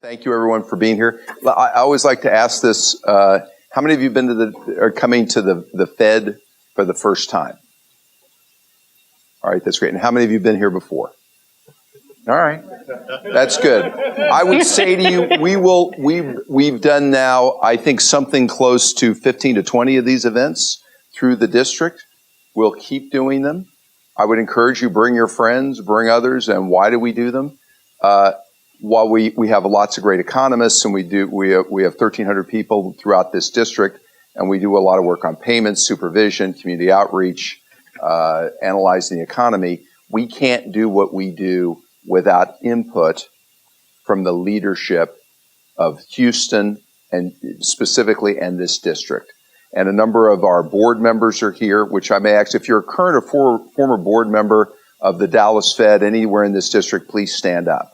Thank you, everyone, for being here. I always like to ask this: how many of you been to are coming to the Fed for the first time? All right, that's great. And how many of you been here before? All right, that's good. I would say to you, we've done now, I think, something close to 15 to 20 of these events through the district. We'll keep doing them. I would encourage you, bring your friends, bring others. And why do we do them? While we have lots of great economists, and we have 1,300 people throughout this district, and we do a lot of work on payments, supervision, community outreach, analyzing the economy, we can't do what we do without input from the leadership of Houston and specifically and this district. And a number of our board members are here, which I may ask, if you're a current or former board member of the Dallas Fed anywhere in this district, please stand up.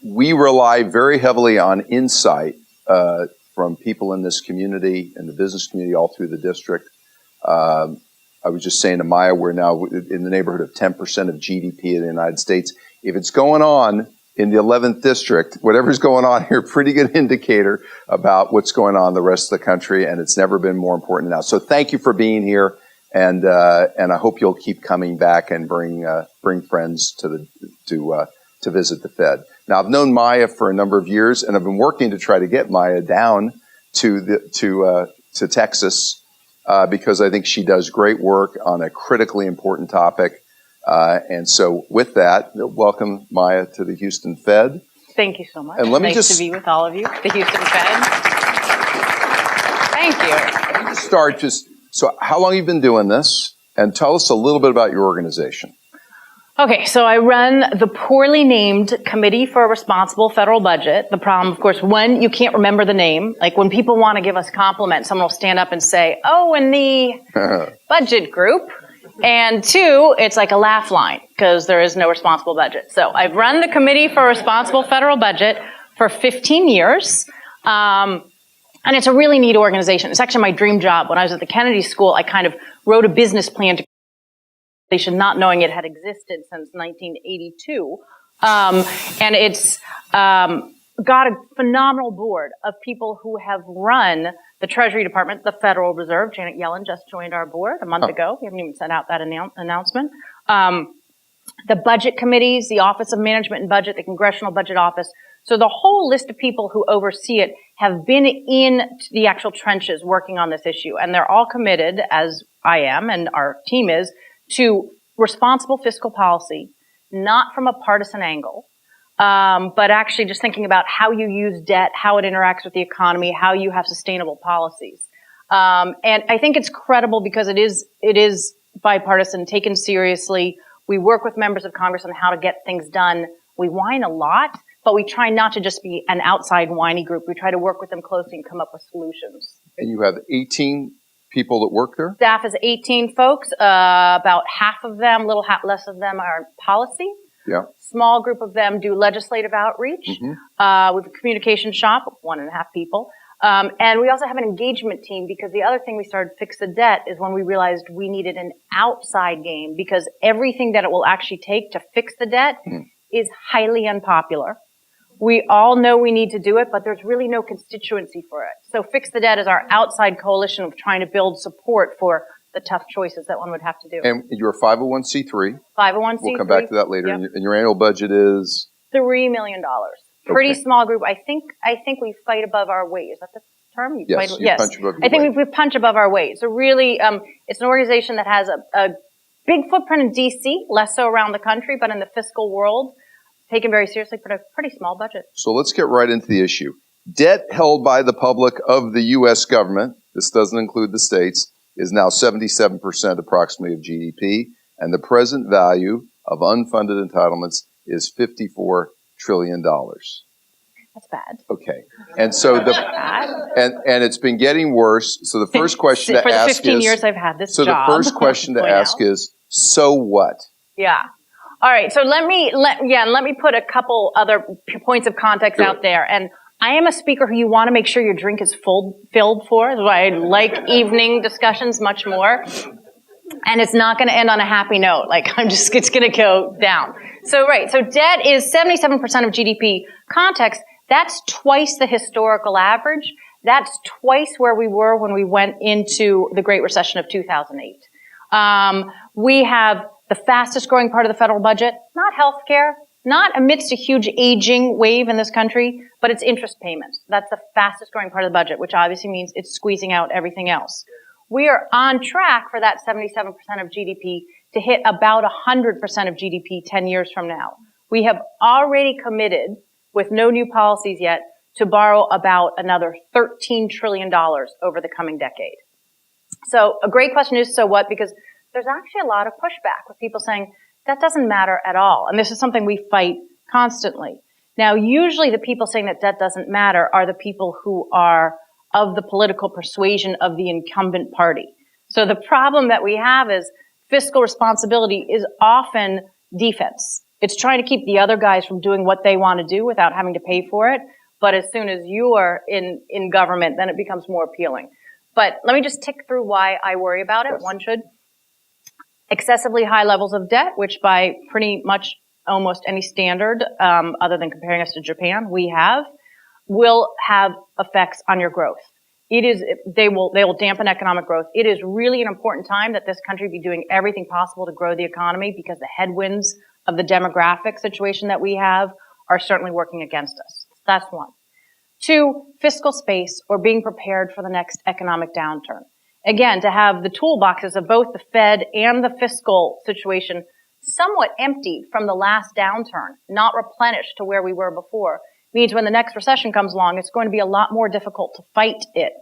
We rely very heavily on insight from people in this community and the business community all through the district. I was just saying to Maya, we're now in the neighborhood of 10% of GDP in the United States. If it's going on in the 11th district, whatever's going on here, pretty good indicator about what's going on in the rest of the country, and it's never been more important now. So thank you for being here, and I hope you'll keep coming back and bring friends to visit the Fed. Now, I've known Maya for a number of years, and I've been working to try to get Maya down to Texas because I think she does great work on a critically important topic. And so, with that, welcome Maya to the Houston Fed. Thank you so much. And let me nice to be with all of you, the Houston Fed. Thank you. Let me start so how long have you been doing this? And tell us a little bit about your organization. Okay, so I run the poorly named Committee for a Responsible Federal Budget. The problem, of course, one, you can't remember the name. Like when people want to give us compliments, someone will stand up and say, oh, in the budget group. And two, it's like a laugh line because there is no responsible budget. So I've run the Committee for a Responsible Federal Budget for 15 years. And it's a really neat organization. It's actually my dream job. When I was at the Kennedy School, I kind of wrote a business plan to not knowing it had existed since 1982. And it's got a phenomenal board of people who have run the Treasury Department, the Federal Reserve. Janet Yellen just joined our board a month ago. We haven't even sent out that announcement. The budget committees, the Office of Management and Budget, the Congressional Budget Office. So the whole list of people who oversee it have been in the actual trenches working on this issue. And they're all committed, as I am and our team is, to responsible fiscal policy, not from a partisan angle, but actually just thinking about how you use debt, how it interacts with the economy, how you have sustainable policies. And I think it's credible because it is bipartisan, taken seriously. We work with members of Congress on how to get things done. We whine a lot, but we try not to just be an outside whiny group. We try to work with them closely and come up with solutions. And you have 18 people that work there? Staff is 18 folks. About half of them, a little less of them are policy. Yeah. Small group of them do legislative outreach. Mm-hmm. We have a communication shop of 1.5 people. And we also have an engagement team because the other thing we started Fix the Debt is when we realized we needed an outside game because everything that it will actually take to fix the debt is highly unpopular. We all know we need to do it, but there's really no constituency for it. So Fix the Debt is our outside coalition of trying to build support for the tough choices that one would have to do. And you're a 501c3. 501c3. We'll come back to that later. Yep. And your annual budget is? $3 million. Pretty small group. I think we fight above our weight. Is that the term? Yes, punch above your I think weight. we punch above our weight. So really, it's an organization that has a big footprint in D.C., less so around the country, but in the fiscal world, taken very seriously, but a pretty small budget. So let's get right into the issue. Debt held by the public of the U.S. government, this doesn't include the states, is now 77% approximately of GDP, and the present value of unfunded entitlements is $54 trillion. That's bad. Okay. And so and it's been getting worse. So the first question to ask is... For the 15 years I've had this job. So the first question to ask is, so what? Yeah. All right. So let me put a couple other points of context out there. And I am a speaker who you want to make sure your drink is filled for. That's why I like evening discussions much more. And it's not going to end on a happy note. Like, it's going to go down. So debt is 77% of GDP. Context, that's twice the historical average. That's twice where we were when we went into the Great Recession of 2008. We have the fastest growing part of the federal budget, not healthcare, not amidst a huge aging wave in this country, but it's interest payments. That's the fastest growing part of the budget, which obviously means it's squeezing out everything else. We are on track for that 77% of GDP to hit about 100% of GDP 10 years from now. We have already committed, with no new policies yet, to borrow about another $13 trillion over the coming decade. So a great question is, so what? Because there's actually a lot of pushback with people saying, that doesn't matter at all. And this is something we fight constantly. Now, usually the people saying that debt doesn't matter are the people who are of the political persuasion of the incumbent party. So the problem that we have is fiscal responsibility is often defense. It's trying to keep the other guys from doing what they want to do without having to pay for it. But as soon as you are in government, then it becomes more appealing. But let me just tick through why I worry about it. Yes. One should. Excessively high levels of debt, which by pretty much almost any standard, other than comparing us to Japan, will have effects on your growth. They will dampen economic growth. It is really an important time that this country be doing everything possible to grow the economy, because the headwinds of the demographic situation that we have are certainly working against us. That's one. Two, fiscal space, or being prepared for the next economic downturn. Again, to have the toolboxes of both the Fed and the fiscal situation somewhat emptied from the last downturn, not replenished to where we were before, means when the next recession comes along, it's going to be a lot more difficult to fight it.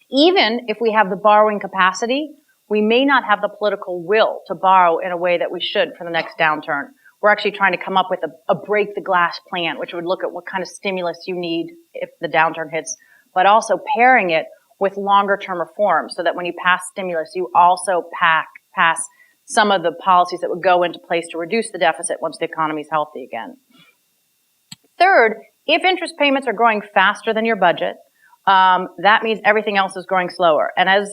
Even if we have the borrowing capacity, we may not have the political will to borrow in a way that we should for the next downturn. We're actually trying to come up with a break the glass plan, which would look at what kind of stimulus you need if the downturn hits, but also pairing it with longer term reforms so that when you pass stimulus, you also pass some of the policies that would go into place to reduce the deficit once the economy is healthy again. Third, if interest payments are growing faster than your budget, that means everything else is growing slower. And as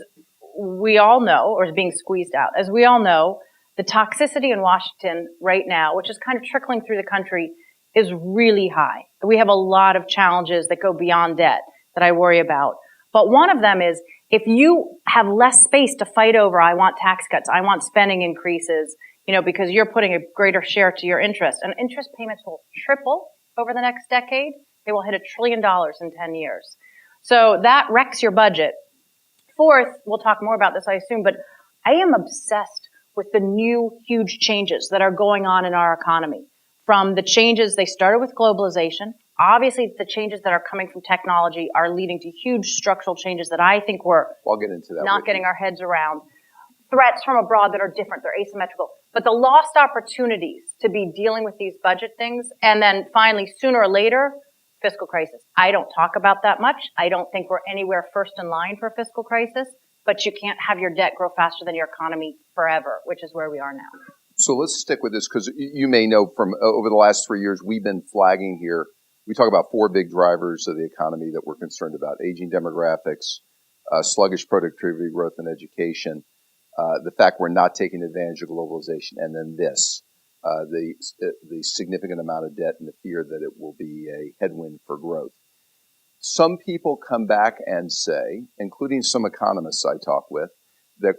we all know, or is being squeezed out, as we all know, the toxicity in Washington right now, which is kind of trickling through the country, is really high. We have a lot of challenges that go beyond debt that I worry about. But one of them is, if you have less space to fight over, I want tax cuts, I want spending increases, because you're putting a greater share to your interest, and interest payments will triple over the next decade. They will hit $1 trillion in 10 years. So that wrecks your budget. Fourth, we'll talk more about this, I assume, but I am obsessed with the new huge changes that are going on in our economy. From the changes, they started with globalization. Obviously, the changes that are coming from technology are leading to huge structural changes that I think we're I'll get into that not getting our heads around. Threats from abroad that are different, they're asymmetrical. But the lost opportunities to be dealing with these budget things, and then finally, sooner or later, fiscal crisis. I don't talk about that much. I don't think we're anywhere first in line for a fiscal crisis, but you can't have your debt grow faster than your economy forever, which is where we are now. So let's stick with this, because you may know from over the last 3 years, we've been flagging here. We talk about four big drivers of the economy that we're concerned about: aging demographics, sluggish productivity growth and education, the fact we're not taking advantage of globalization, and then the significant amount of debt and the fear that it will be a headwind for growth. Some people come back and say, including some economists I talk with, that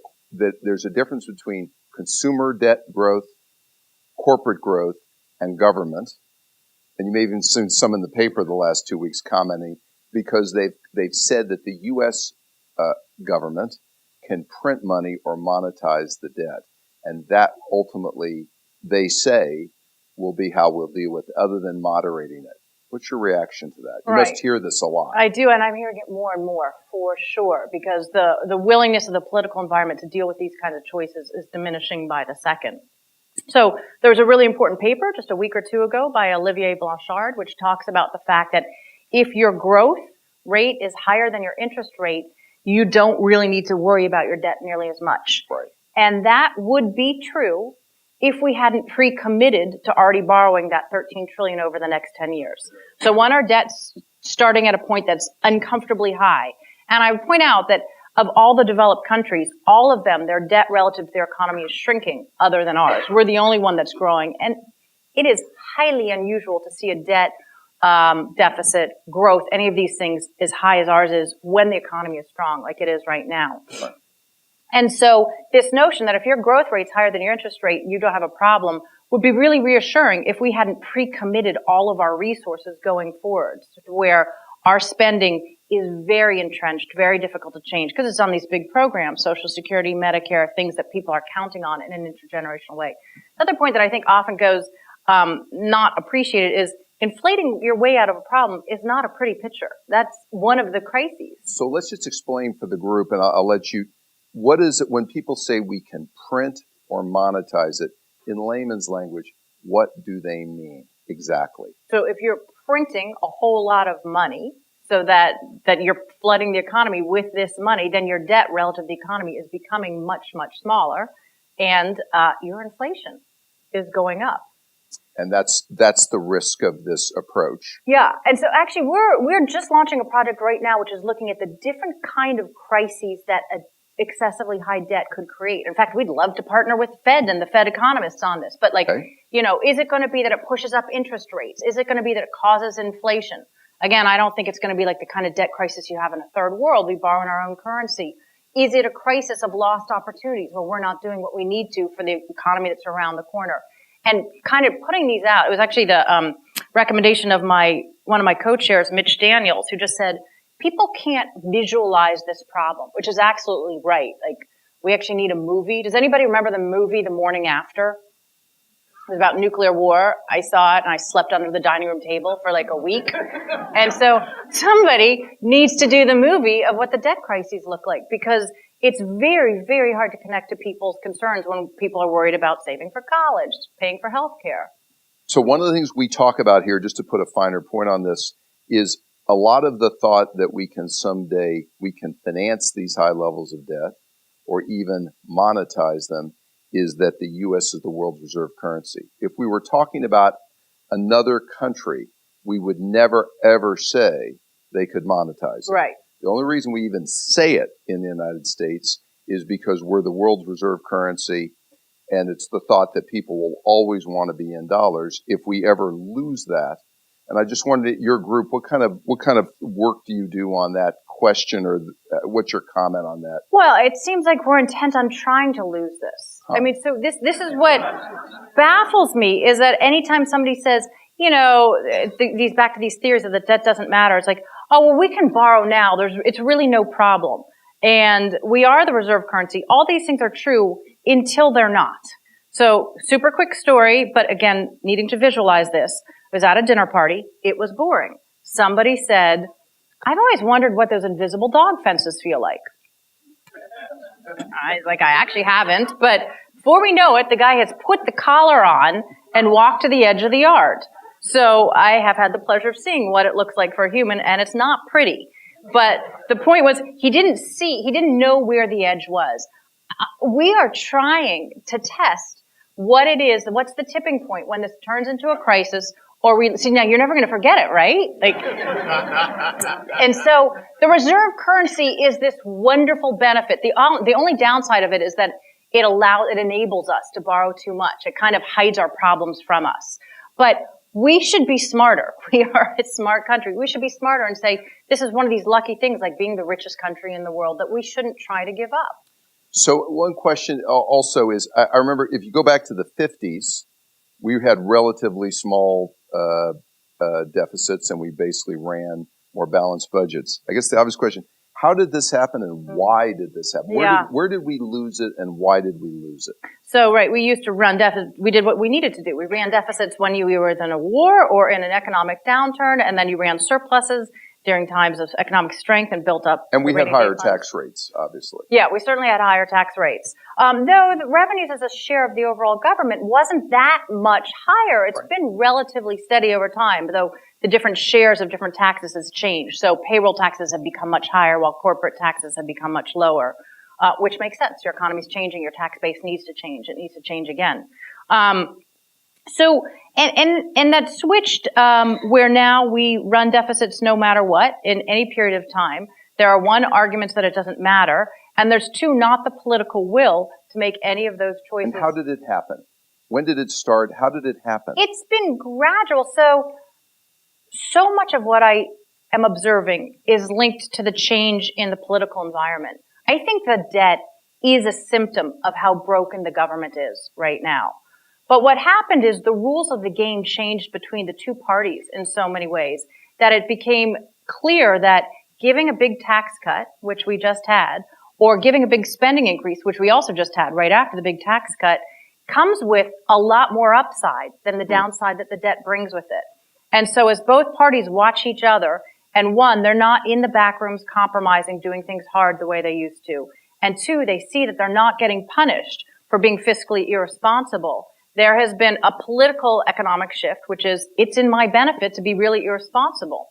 there's a difference between consumer debt growth, corporate growth, and government. And you may have even seen some in the paper the last 2 weeks commenting, because they've said that the U.S. Government can print money or monetize the debt. And that ultimately, they say, will be how we'll deal with it, other than moderating it. What's your reaction to that? You must hear this a lot. I do, and I'm hearing it more and more, for sure, because the willingness of the political environment to deal with these kinds of choices is diminishing by the second. So there was a really important paper just a week or two ago by Olivier Blanchard, which talks about the fact that if your growth rate is higher than your interest rate, you don't really need to worry about your debt nearly as much. Right. And that would be true if we hadn't pre-committed to already borrowing that 13 trillion over the next 10 years. So one, our debt's starting at a point that's uncomfortably high. And I would point out that of all the developed countries, all of them, their debt relative to their economy is shrinking other than ours. We're the only one that's growing. And it is highly unusual to see a debt deficit, growth, any of these things as high as ours is when the economy is strong, like it is right now. And so this notion that if your growth rate's higher than your interest rate, you don't have a problem would be really reassuring if we hadn't pre-committed all of our resources going forward, where our spending is very entrenched, very difficult to change because it's on these big programs, Social Security, Medicare, things that people are counting on in an intergenerational way. Another point that I think often goes not appreciated is inflating your way out of a problem is not a pretty picture. That's one of the crises. So let's just explain for the group, and I'll let you, what is it when people say we can print or monetize it? In layman's language, what do they mean exactly? So if you're printing a whole lot of money so that you're flooding the economy with this money, then your debt relative to the economy is becoming much, much smaller, and your inflation is going up. And that's the risk of this approach. Yeah, and so actually we're just launching a project right now which is looking at the different kind of crises that excessively high debt could create. In fact, we'd love to partner with the Fed and the Fed economists on this. But is it going to be that it pushes up interest rates? Is it going to be that it causes inflation? Again, I don't think it's going to be like the kind of debt crisis you have in a third world. We borrow in our own currency. Is it a crisis of lost opportunities where we're not doing what we need to for the economy that's around the corner? And kind of putting these out, it was actually the recommendation of one of my co-chairs, Mitch Daniels, who just said, people can't visualize this problem, which is absolutely right. Like, we actually need a movie. Does anybody remember the movie The Morning After? It was about nuclear war. I saw it and I slept under the dining room table for like a week. And so somebody needs to do the movie of what the debt crises look like, because it's very, very hard to connect to people's concerns when people are worried about saving for college, paying for health care. So one of the things we talk about here, just to put a finer point on this, is a lot of the thought that we can finance these high levels of debt or even monetize them is that the U.S. is the world's reserve currency. If we were talking about another country, we would never, ever say they could monetize it. Right. The only reason we even say it in the United States is because we're the world's reserve currency, and it's the thought that people will always want to be in dollars. If we ever lose that, and I just wondered, your group, what kind of work do you do on that question, or what's your comment on that? Well, it seems like we're intent on trying to lose this. I mean, so this is what baffles me, is that anytime somebody says, back to these theories that the debt doesn't matter, it's like, oh, well, we can borrow now. It's really no problem. And we are the reserve currency. All these things are true until they're not. So super quick story, but again, needing to visualize this. I was at a dinner party. It was boring. Somebody said, I've always wondered what those invisible dog fences feel like. I actually haven't, but before we know it, the guy has put the collar on and walked to the edge of the yard. So I have had the pleasure of seeing what it looks like for a human, and it's not pretty. But the point was, he didn't know where the edge was. We are trying to test what it is, what's the tipping point when this turns into a crisis, or now you're never going to forget it, right? And so the reserve currency is this wonderful benefit. The only downside of it is that it enables us to borrow too much. It kind of hides our problems from us. But we should be smarter. We are a smart country. We should be smarter and say, this is one of these lucky things, like being the richest country in the world, that we shouldn't try to give up. So one question also is, I remember if you go back to the 50s, we had relatively small deficits, and we basically ran more balanced budgets. I guess the obvious question, how did this happen, and why did this happen? Where did we lose it, and why did we lose it? So, right, we used to run deficits. We did what we needed to do. We ran deficits when we were in a war or in an economic downturn, and then you ran surpluses during times of economic strength and built up. And we had higher tax rates, obviously. Yeah, we certainly had higher tax rates. Though the revenues as a share of the overall government wasn't that much higher. It's been relatively steady over time, though the different shares of different taxes has changed. So payroll taxes have become much higher while corporate taxes have become much lower, which makes sense. Your economy's changing. Your tax base needs to change. It needs to change again. And that switched where now we run deficits no matter what in any period of time. There are one, arguments that it doesn't matter, and there's two, not the political will to make any of those choices. And how did it happen? When did it start? How did it happen? It's been gradual. So much of what I am observing is linked to the change in the political environment. I think the debt is a symptom of how broken the government is right now. But what happened is the rules of the game changed between the two parties in so many ways that it became clear that giving a big tax cut, which we just had, or giving a big spending increase, which we also just had right after the big tax cut, comes with a lot more upside than the downside that the debt brings with it. And so as both parties watch each other, and one, they're not in the back rooms compromising, doing things hard the way they used to, and two, they see that they're not getting punished for being fiscally irresponsible. There has been a political economic shift, which is, it's in my benefit to be really irresponsible.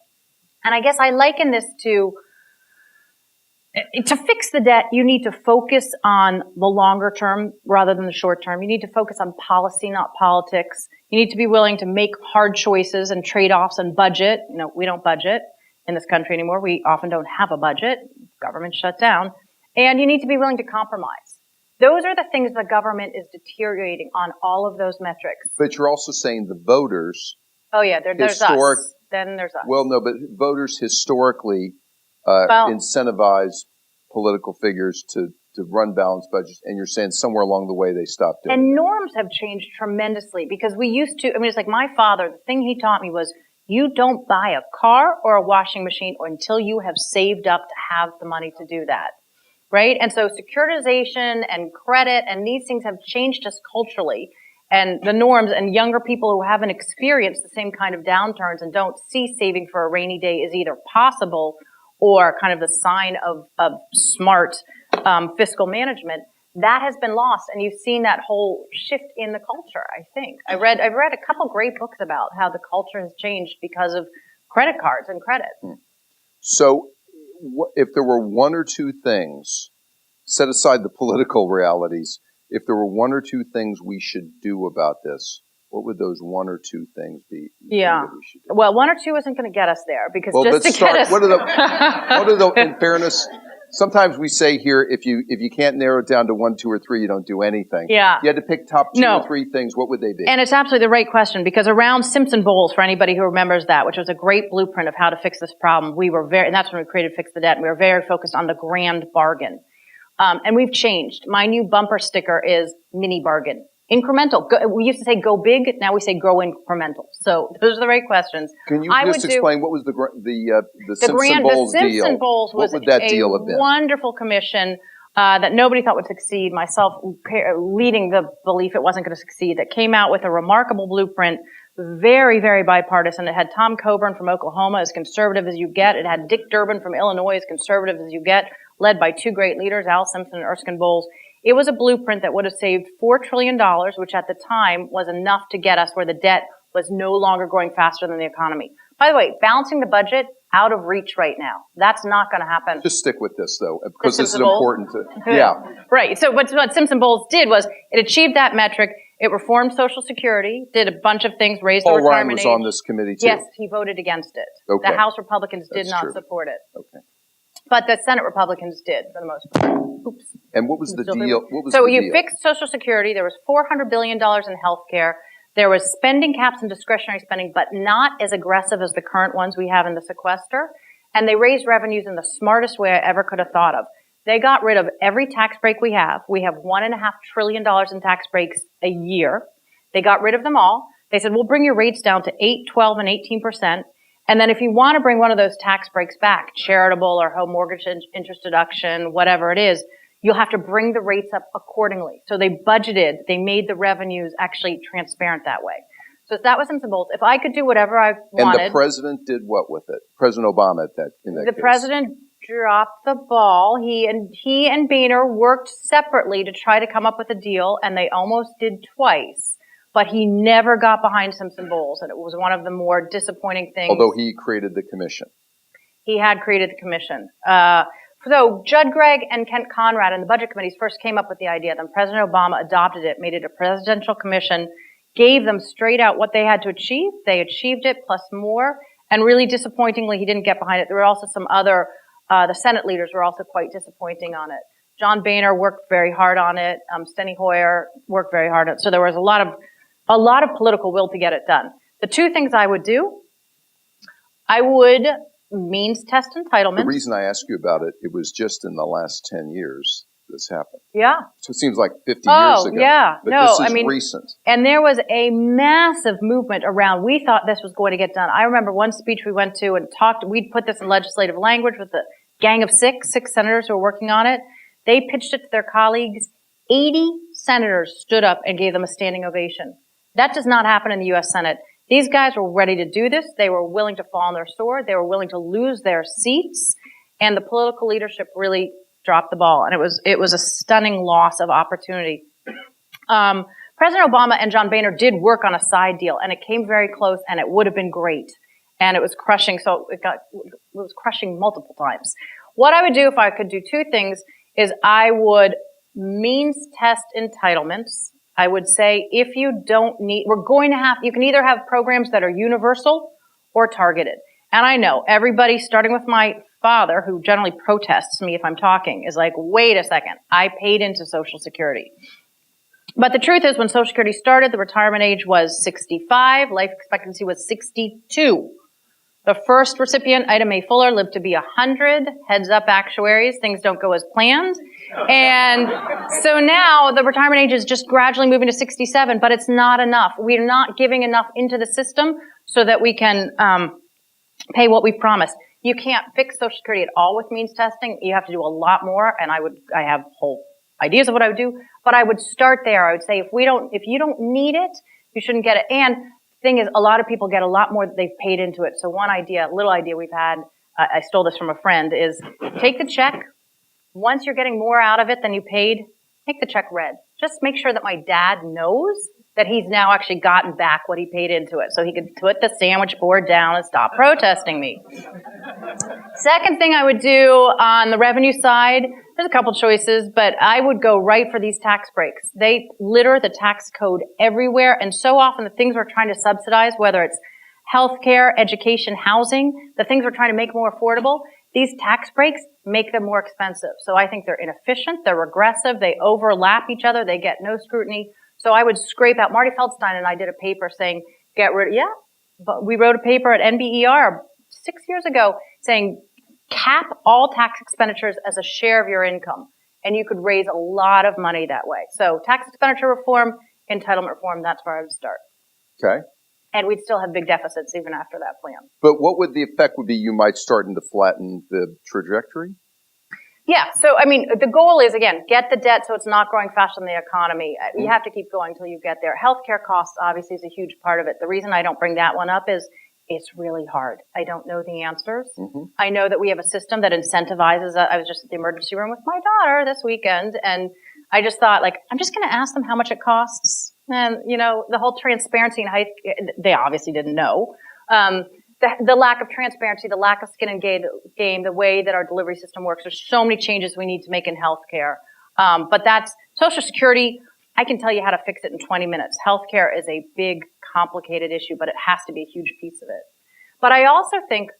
And I guess I liken this to fix the debt, you need to focus on the longer term rather than the short term. You need to focus on policy, not politics. You need to be willing to make hard choices and trade-offs and budget. We don't budget in this country anymore. We often don't have a budget. Government shut down. And you need to be willing to compromise. Those are the things the government is deteriorating on all of those metrics. But you're also saying the voters. Oh yeah, there's us. Then there's us. Well, no, but voters historically incentivize political figures to run balanced budgets, and you're saying somewhere along the way they stopped doing it. And norms have changed tremendously because we used to, it's like my father, the thing he taught me was, you don't buy a car or a washing machine until you have saved up to have the money to do that. Right? And so securitization and credit and these things have changed us culturally. And the norms and younger people who haven't experienced the same kind of downturns and don't see saving for a rainy day is either possible or kind of the sign of smart fiscal management, that has been lost. And you've seen that whole shift in the culture, I think. I've read a couple great books about how the culture has changed because of credit cards and credit. So if there were one or two things, set aside the political realities, if there were one or two things we should do about this, what would those one or two things be? Yeah. We should do? Well, one or two isn't going to get us there because in fairness, sometimes we say here, if you can't narrow it down to one, two, or three, you don't do anything. Yeah. You had to pick top two or three things. What would they be? And it's absolutely the right question because around SimpsonBowles, for anybody who remembers that, which was a great blueprint of how to fix this problem, and that's when we created Fix the Debt, and we were very focused on the grand bargain. And we've changed. My new bumper sticker is mini bargain. Incremental. We used to say go big. Now we say grow incremental. So those are the right questions. Can you just explain what was the SimpsonBowles deal? SimpsonBowles was a wonderful commission that nobody thought would succeed. Myself leading the belief it wasn't going to succeed. That came out with a remarkable blueprint, very, very bipartisan. It had Tom Coburn from Oklahoma, as conservative as you get. It had Dick Durbin from Illinois, as conservative as you get, led by two great leaders, Al Simpson and Erskine Bowles. It was a blueprint that would have saved $4 trillion, which at the time was enough to get us where the debt was no longer growing faster than the economy. By the way, balancing the budget, out of reach right now. That's not going to happen. Just stick with this, though, because this is important. Right. So what SimpsonBowles did was it achieved that metric. It reformed Social Security, did a bunch of things, raised the retirement age. Paul Ryan was on this committee, too. Yes, he voted against it. Okay. The House Republicans did not support it. Okay. But the Senate Republicans did, for the most part. Oops. And what was the deal? So you fixed Social Security. There was $400 billion in health care. There was spending caps and discretionary spending, but not as aggressive as the current ones we have in the sequester. And they raised revenues in the smartest way I ever could have thought of. They got rid of every tax break we have. We have $1.5 trillion in tax breaks a year. They got rid of them all. They said, we'll bring your rates down to 8, 12, and 18%. And then if you want to bring one of those tax breaks back, charitable or home mortgage interest deduction, whatever it is, you'll have to bring the rates up accordingly. So they made the revenues actually transparent that way. So that was SimpsonBowles. If I could do whatever I wanted. And the president did what with it? President Obama in that case. President dropped the ball. He and Boehner worked separately to try to come up with a deal, and they almost did twice. But he never got behind SimpsonBowles, and it was one of the more disappointing things. Although he created the commission. He had created the commission. So Judd Gregg and Kent Conrad and the budget committees first came up with the idea. Then President Obama adopted it, made it a presidential commission, gave them straight out what they had to achieve. They achieved it plus more. And really disappointingly, he didn't get behind it. There were also some other, the Senate leaders were also quite disappointing on it. John Boehner worked very hard on it. Steny Hoyer worked very hard on it. So there was a lot of political will to get it done. The two things I would do, I would means test entitlement. The reason I asked you about it, it was just in the last 10 years this happened. Yeah. So it seems like 50 years ago. Yeah. But No, this is recent. And there was a massive movement around. We thought this was going to get done. I remember one speech we went to and talked, we'd put this in legislative language with the gang of six senators who were working on it. They pitched it to their colleagues. 80 senators stood up and gave them a standing ovation. That does not happen in the U.S. Senate. These guys were ready to do this. They were willing to fall on their sword. They were willing to lose their seats. And the political leadership really dropped the ball. And it was a stunning loss of opportunity. President Obama and John Boehner did work on a side deal, and it came very close, and it would have been great. And it was crushing. So it was crushing multiple times. What I would do if I could do two things is I would means test entitlements. I would say if you don't need, you can either have programs that are universal or targeted. And I know everybody, starting with my father, who generally protests me if I'm talking, is like, wait a second, I paid into Social Security. But the truth is, when Social Security started, the retirement age was 65, life expectancy was 62. The first recipient, Ida Mae Fuller, lived to be 100. Heads up, actuaries, things don't go as planned. And so now the retirement age is just gradually moving to 67, but it's not enough. We're not giving enough into the system so that we can pay what we promised. You can't fix Social Security at all with means testing. You have to do a lot more, and I have whole ideas of what I would do, but I would start there. I would say if you don't need it, you shouldn't get it. And thing is, a lot of people get a lot more that they've paid into it. So one little idea we've had, I stole this from a friend, is take the check. Once you're getting more out of it than you paid, make the check red. Just make sure that my dad knows that he's now actually gotten back what he paid into it. So he could put the sandwich board down and stop protesting me. Second thing I would do on the revenue side, there's a couple choices, but I would go right for these tax breaks. They litter the tax code everywhere, and so often the things we're trying to subsidize, whether it's healthcare, education, housing, the things we're trying to make more affordable, these tax breaks make them more expensive. So I think they're inefficient, they're regressive, they overlap each other, they get no scrutiny. So I would scrape out. Marty Feldstein and I did a paper saying, but we wrote a paper at NBER 6 years ago saying, cap all tax expenditures as a share of your income. And you could raise a lot of money that way. So tax expenditure reform, entitlement reform, that's where I would start. Okay. And we'd still have big deficits even after that plan. But what would the effect would be? You might start to flatten the trajectory? Yeah. So, I mean, the goal is, again, get the debt so it's not growing faster than the economy. You have to keep going until you get there. Healthcare costs, obviously, is a huge part of it. The reason I don't bring that one up is it's really hard. I don't know the answers. Mm-hmm. I know that we have a system that incentivizes. I was just at the emergency room with my daughter this weekend, and I just thought, I'm just going to ask them how much it costs. And, the whole transparency they obviously didn't know. The lack of transparency, the lack of skin in game, the way that our delivery system works. There's so many changes we need to make in healthcare. But that's Social Security. I can tell you how to fix it in 20 minutes. Healthcare is a big, complicated issue, but it has to be a huge piece of it. But I also think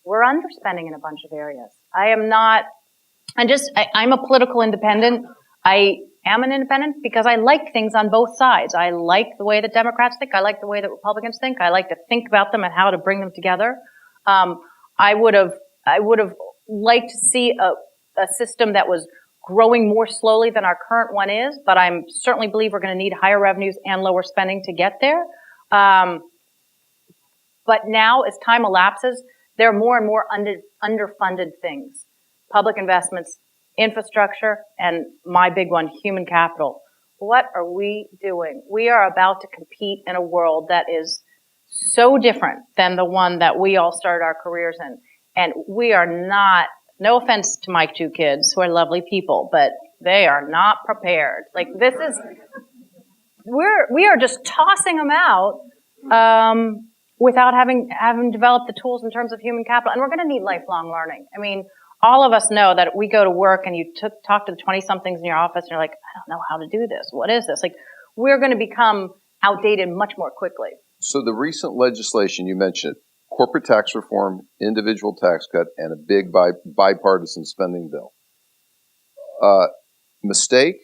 we're underspending in a bunch of areas. I'm a political independent. I am an independent because I like things on both sides. I like the way that Democrats think. I like the way that Republicans think. I like to think about them and how to bring them together. I would have liked to see a system that was growing more slowly than our current one is, but I certainly believe we're going to need higher revenues and lower spending to get there. But now, as time elapses, there are more and more underfunded things. Public investments, infrastructure, and my big one, human capital. What are we doing? We are about to compete in a world that is so different than the one that we all started our careers in. And we are not, no offense to my two kids, who are lovely people, but they are not prepared. We are just tossing them out without having developed the tools in terms of human capital. And we're going to need lifelong learning. I mean, all of us know that we go to work and you talk to the 20-somethings in your office and you're like, I don't know how to do this. What is this? Like, we're going to become outdated much more quickly. So the recent legislation, you mentioned, corporate tax reform, individual tax cut, and a big bipartisan spending bill. Mistake?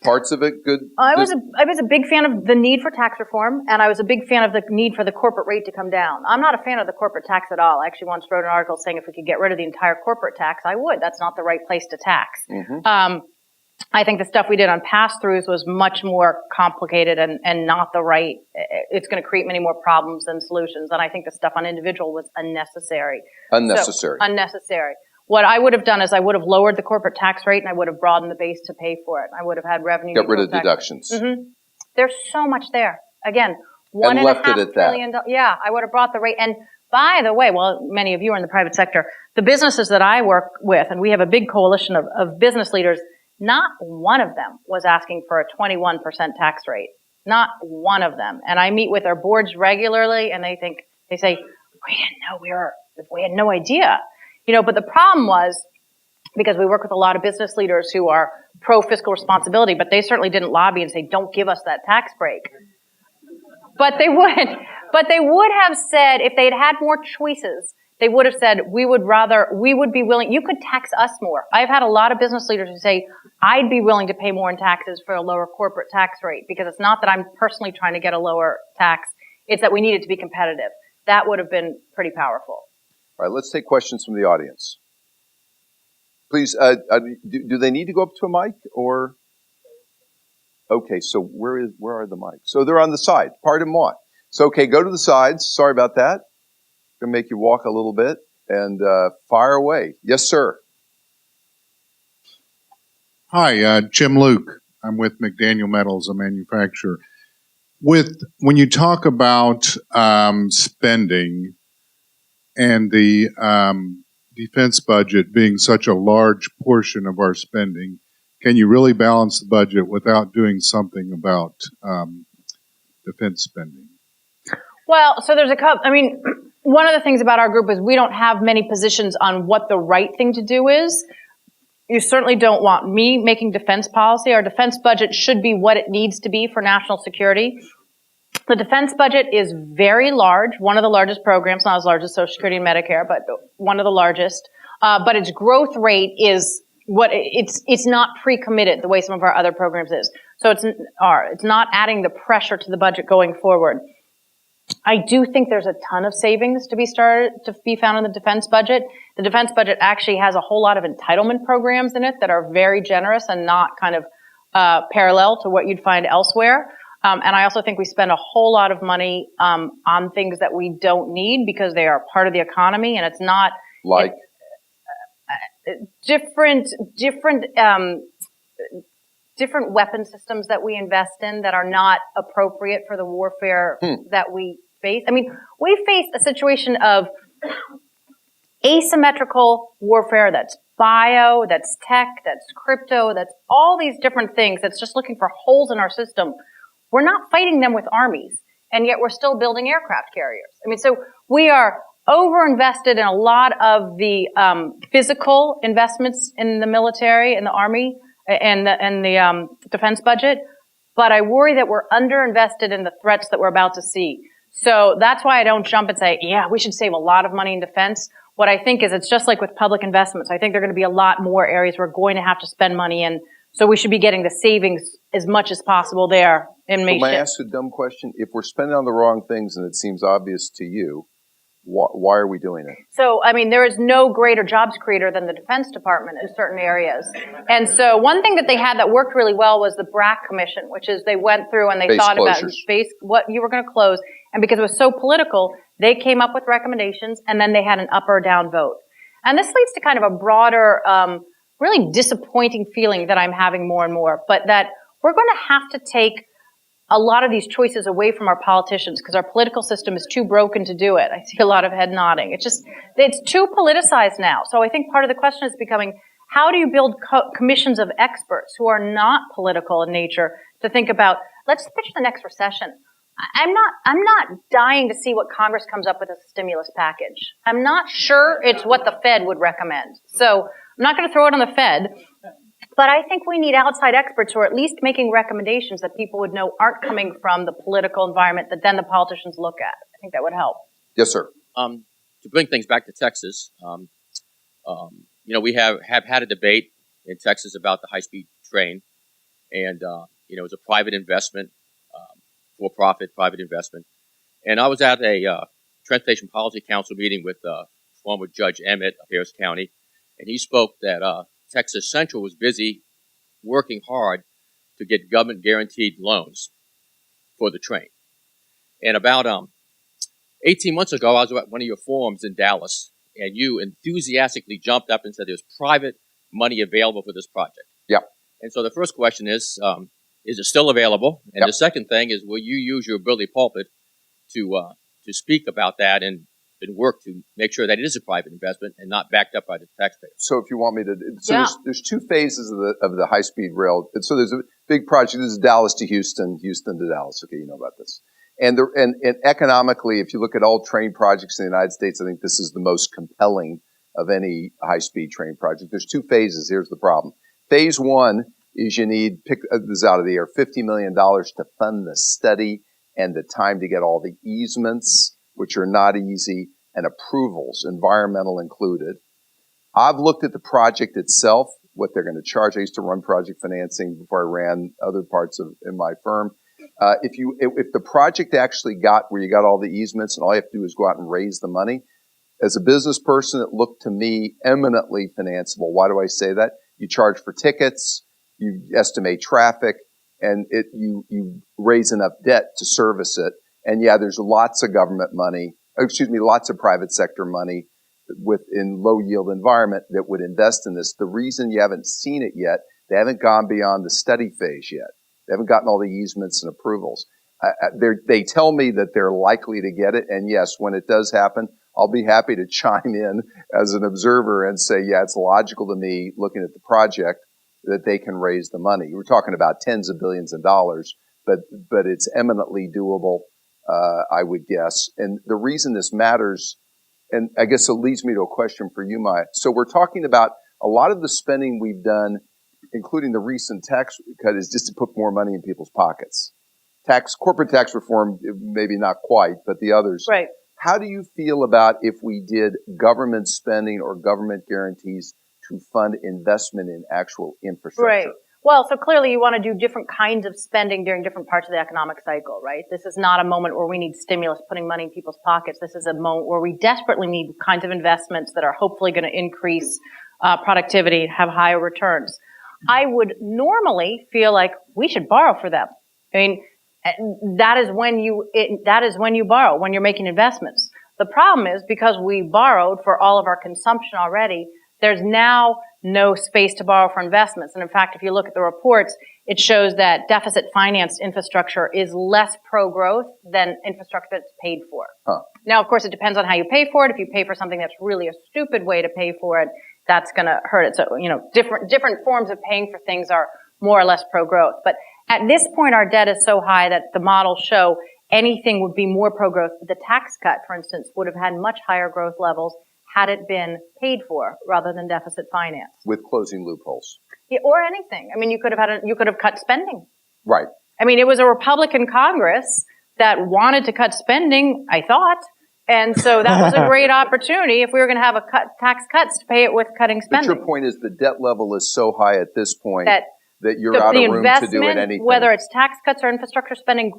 Parts of it good? I was a big fan of the need for tax reform, and I was a big fan of the need for the corporate rate to come down. I'm not a fan of the corporate tax at all. I actually once wrote an article saying if we could get rid of the entire corporate tax, I would. That's not the right place to tax. Mm-hmm. I think the stuff we did on pass-throughs was much more complicated and not the right. It's going to create many more problems than solutions. And I think the stuff on individual was unnecessary. Unnecessary. What I would have done is I would have lowered the corporate tax rate and I would have broadened the base to pay for it. I would have had revenue. Get rid of deductions. Mm-hmm. There's so much there. Again, $1.5 trillion. Yeah, I would have brought the rate. And by the way, well, many of you are in the private sector. The businesses that I work with, and we have a big coalition of business leaders, not one of them was asking for a 21% tax rate. Not one of them. And I meet with their boards regularly, and they say, we didn't know we had no idea. You know, but the problem was, because we work with a lot of business leaders who are pro-fiscal responsibility, but they certainly didn't lobby and say, don't give us that tax break. But they would have said, if they'd had more choices, they would have said, we would be willing, you could tax us more. I've had a lot of business leaders who say, I'd be willing to pay more in taxes for a lower corporate tax rate, because it's not that I'm personally trying to get a lower tax, it's that we need it to be competitive. That would have been pretty powerful. All right, let's take questions from the audience. Please, do they need to go up to a mic or? Okay, so where are the mics? So they're on the side. Pardon moi. So, okay, go to the sides. Sorry about that. Going to make you walk a little bit and fire away. Yes, sir. Hi, Jim Luke. I'm with McDaniel Metals, a manufacturer. When you talk about spending and the defense budget being such a large portion of our spending, can you really balance the budget without doing something about defense spending? Well, so there's a couple. I mean, one of the things about our group is we don't have many positions on what the right thing to do is. You certainly don't want me making defense policy. Our defense budget should be what it needs to be for national security. The defense budget is very large, one of the largest programs, not as large as Social Security and Medicare, but one of the largest. But its growth rate is it's not pre-committed the way some of our other programs is. So it's not adding the pressure to the budget going forward. I do think there's a ton of savings to be found in the defense budget. The defense budget actually has a whole lot of entitlement programs in it that are very generous and not kind of parallel to what you'd find elsewhere. And I also think we spend a whole lot of money on things that we don't need because they are part of the economy, and it's not like different weapon systems that we invest in that are not appropriate for the warfare that we face. I mean, we face a situation of asymmetrical warfare that's bio, that's tech, that's crypto, that's all these different things that's just looking for holes in our system. We're not fighting them with armies, and yet we're still building aircraft carriers. I mean, so we are overinvested in a lot of the physical investments in the military and the army and the defense budget, but I worry that we're underinvested in the threats that we're about to see. So that's why I don't jump and say, yeah, we should save a lot of money in defense. What I think is it's just like with public investments. I think there are going to be a lot more areas we're going to have to spend money in. So we should be getting the savings as much as possible there. So may I ask a dumb question? If we're spending on the wrong things and it seems obvious to you, why are we doing it? So, I mean, there is no greater jobs creator than the Defense Department in certain areas. And so one thing that they had that worked really well was the BRAC Commission, which is they went through and they base thought closures. about what you were going to close. And because it was so political, they came up with recommendations and then they had an up or down vote. And this leads to kind of a broader, really disappointing feeling that I'm having more and more, but that we're going to have to take a lot of these choices away from our politicians because our political system is too broken to do it. I see a lot of head nodding. It's too politicized now. So I think part of the question is becoming, how do you build commissions of experts who are not political in nature to think about, let's picture the next recession. I'm not dying to see what Congress comes up with as a stimulus package. I'm not sure it's what the Fed would recommend. So I'm not going to throw it on the Fed. But I think we need outside experts who are at least making recommendations that people would know aren't coming from the political environment that then the politicians look at. I think that would help. Yes, sir. To bring things back to Texas, we have had a debate in Texas about the high-speed train, and it's a private investment, for-profit private investment. And I was at a Transportation Policy Council meeting with former Judge Emmett of Harris County, and he spoke that Texas Central was busy working hard to get government-guaranteed loans for the train. And about 18 months ago, I was at one of your forums in Dallas, and you enthusiastically jumped up and said there's private money available for this project. Yep. And so the first question is it still available? And Yep. The second thing is, will you use your Billy Pulpit to speak about that and work to make sure that it is a private investment and not backed up by the taxpayer? So if you want me to, Yeah. there's two phases of the high speed rail. And so there's a big project. This is Dallas to Houston, Houston to Dallas. Okay, you know about this. And economically, if you look at all train projects in the United States, I think this is the most compelling of any high speed train project. There's two phases. Here's the problem. Phase one is you need, pick this out of the air, $50 million to fund the study and the time to get all the easements, which are not easy, and approvals, environmental included. I've looked at the project itself, what they're going to charge. I used to run project financing before I ran other parts in my firm. If the project actually got where you got all the easements and all you have to do is go out and raise the money, as a business person, it looked to me eminently financeable. Why do I say that? You charge for tickets, you estimate traffic, and you raise enough debt to service it. And yeah, there's lots of government money, lots of private sector money within low yield environment that would invest in this. The reason you haven't seen it yet, they haven't gone beyond the study phase yet. They haven't gotten all the easements and approvals. They tell me that they're likely to get it. And yes, when it does happen, I'll be happy to chime in as an observer and say, yeah, it's logical to me, looking at the project, that they can raise the money. We're talking about tens of billions of dollars, but it's eminently doable, I would guess. And the reason this matters, and I guess it leads me to a question for you, Maya. So we're talking about a lot of the spending we've done, including the recent tax cut, is just to put more money in people's pockets. Corporate tax reform, maybe not quite, but the others. Right. How do you feel about if we did government spending or government guarantees to fund investment in actual infrastructure? Right. Well, so clearly you want to do different kinds of spending during different parts of the economic cycle, right? This is not a moment where we need stimulus putting money in people's pockets. This is a moment where we desperately need kinds of investments that are hopefully going to increase productivity, have higher returns. I would normally feel like we should borrow for them. I mean, that is when you borrow, when you're making investments. The problem is because we borrowed for all of our consumption already, there's now no space to borrow for investments. And in fact, if you look at the reports, it shows that deficit financed infrastructure is less pro-growth than infrastructure that's paid for. Huh. Now, of course, it depends on how you pay for it. If you pay for something that's really a stupid way to pay for it, that's going to hurt it. So, different forms of paying for things are more or less pro-growth. But at this point, our debt is so high that the models show anything would be more pro-growth. The tax cut, for instance, would have had much higher growth levels had it been paid for rather than deficit financed. With closing loopholes. Yeah, or anything. I mean, you could have cut spending. Right. I mean, it was a Republican Congress that wanted to cut spending, I thought. And so that was a great opportunity if we were going to have tax cuts to pay it with cutting spending. But your point is the debt level is so high at this point that you're out of room to do anything. Whether it's tax cuts or infrastructure spending,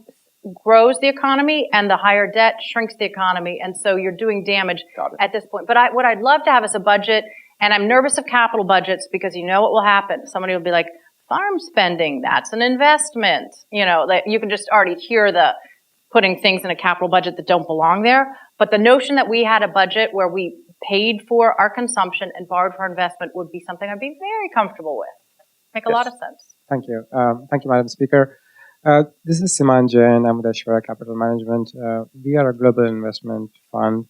grows the economy, and the higher debt shrinks the economy. And so you're doing damage at this point. But what I'd love to have is a budget, and I'm nervous of capital budgets because you know what will happen. Somebody will be like, farm spending, that's an investment. That you can just already hear the putting things in a capital budget that don't belong there. But the notion that we had a budget where we paid for our consumption and borrowed for investment would be something I'd be very comfortable with. Make a lot of sense. Thank you. Thank you, Madam Speaker. This is Siman Jain. I'm with Ashwara Capital Management. We are a global investment fund.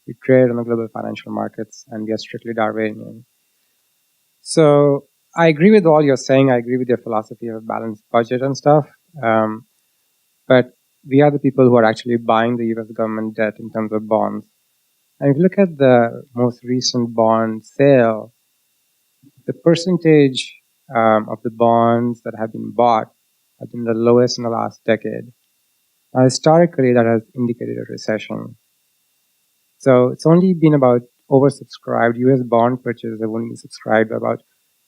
We trade on the global financial markets, and we are strictly Darwinian. So I agree with all you're saying. I agree with your philosophy of a balanced budget and stuff. But we are the people who are actually buying the US government debt in terms of bonds. And if you look at the most recent bond sale, the percentage of the bonds that have been bought have been the lowest in the last decade. Now, historically, that has indicated a recession. So it's only been about oversubscribed. US bond purchases have only been subscribed about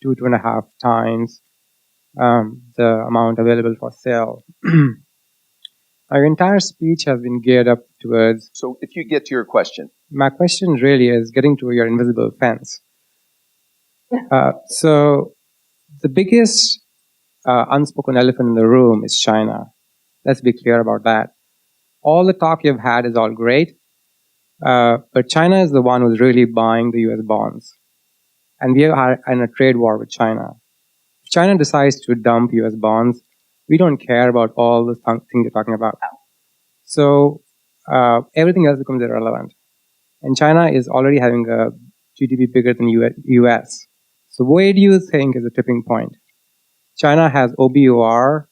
2.5 times the amount available for sale. Our entire speech has been geared up towards. So if you get to your question. My question really is getting to your invisible fence. So the biggest unspoken elephant in the room is China. Let's be clear about that. All the talk you've had is all great, but China is the one who's really buying the US bonds. And we are in a trade war with China. If China decides to dump US bonds, we don't care about all the things you're talking about. So everything else becomes irrelevant. And China is already having a GDP bigger than US. So where do you think is the tipping point? China has OBOR,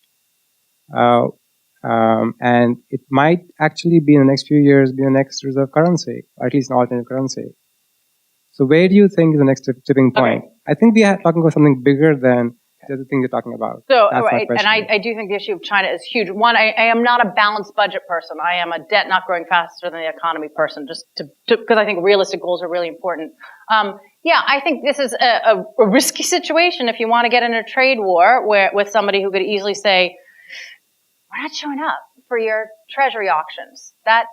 and it might actually be in the next few years be the next reserve currency, or at least an alternate currency. So where do you think is the next tipping point? Okay. I think we are talking about something bigger than the other thing you're talking about. So, That's right, my and I do think the issue of China is huge. One, I am not a balanced budget person. I am a debt not growing faster than the economy person, just because I think realistic goals are really important. Yeah, I think this is a risky situation if you want to get in a trade war with somebody who could easily say, we're not showing up for your treasury auctions. That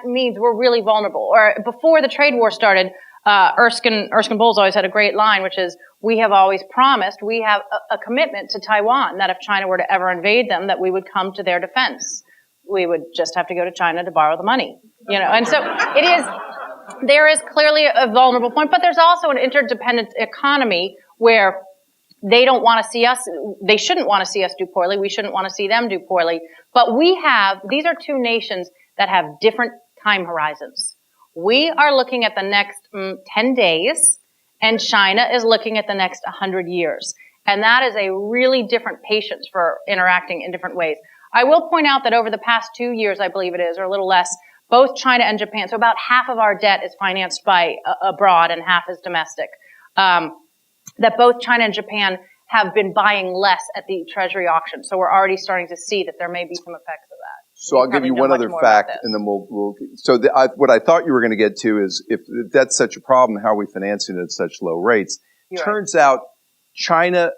means we're really vulnerable. Or before the trade war started, Erskine Bowles always had a great line, which is, we have always promised, we have a commitment to Taiwan that if China were to ever invade them, that we would come to their defense. We would just have to go to China to borrow the money, and so there is clearly a vulnerable point, but there's also an interdependent economy where they don't want to see us, they shouldn't want to see us do poorly, we shouldn't want to see them do poorly, but these are two nations that have different time horizons. We are looking at the next 10 days, and China is looking at the next 100 years. And that is a really different patience for interacting in different ways. I will point out that over the past 2 years, I believe it is, or a little less, both China and Japan, so about half of our debt is financed by abroad and half is domestic, that both China and Japan have been buying less at the Treasury auction. So we're already starting to see that there may be some effects of that. So I'll give you one other fact, and then we'll. So what I thought you were going to get to is, if that's such a problem, how are we financing it at such low rates? Turns out, China,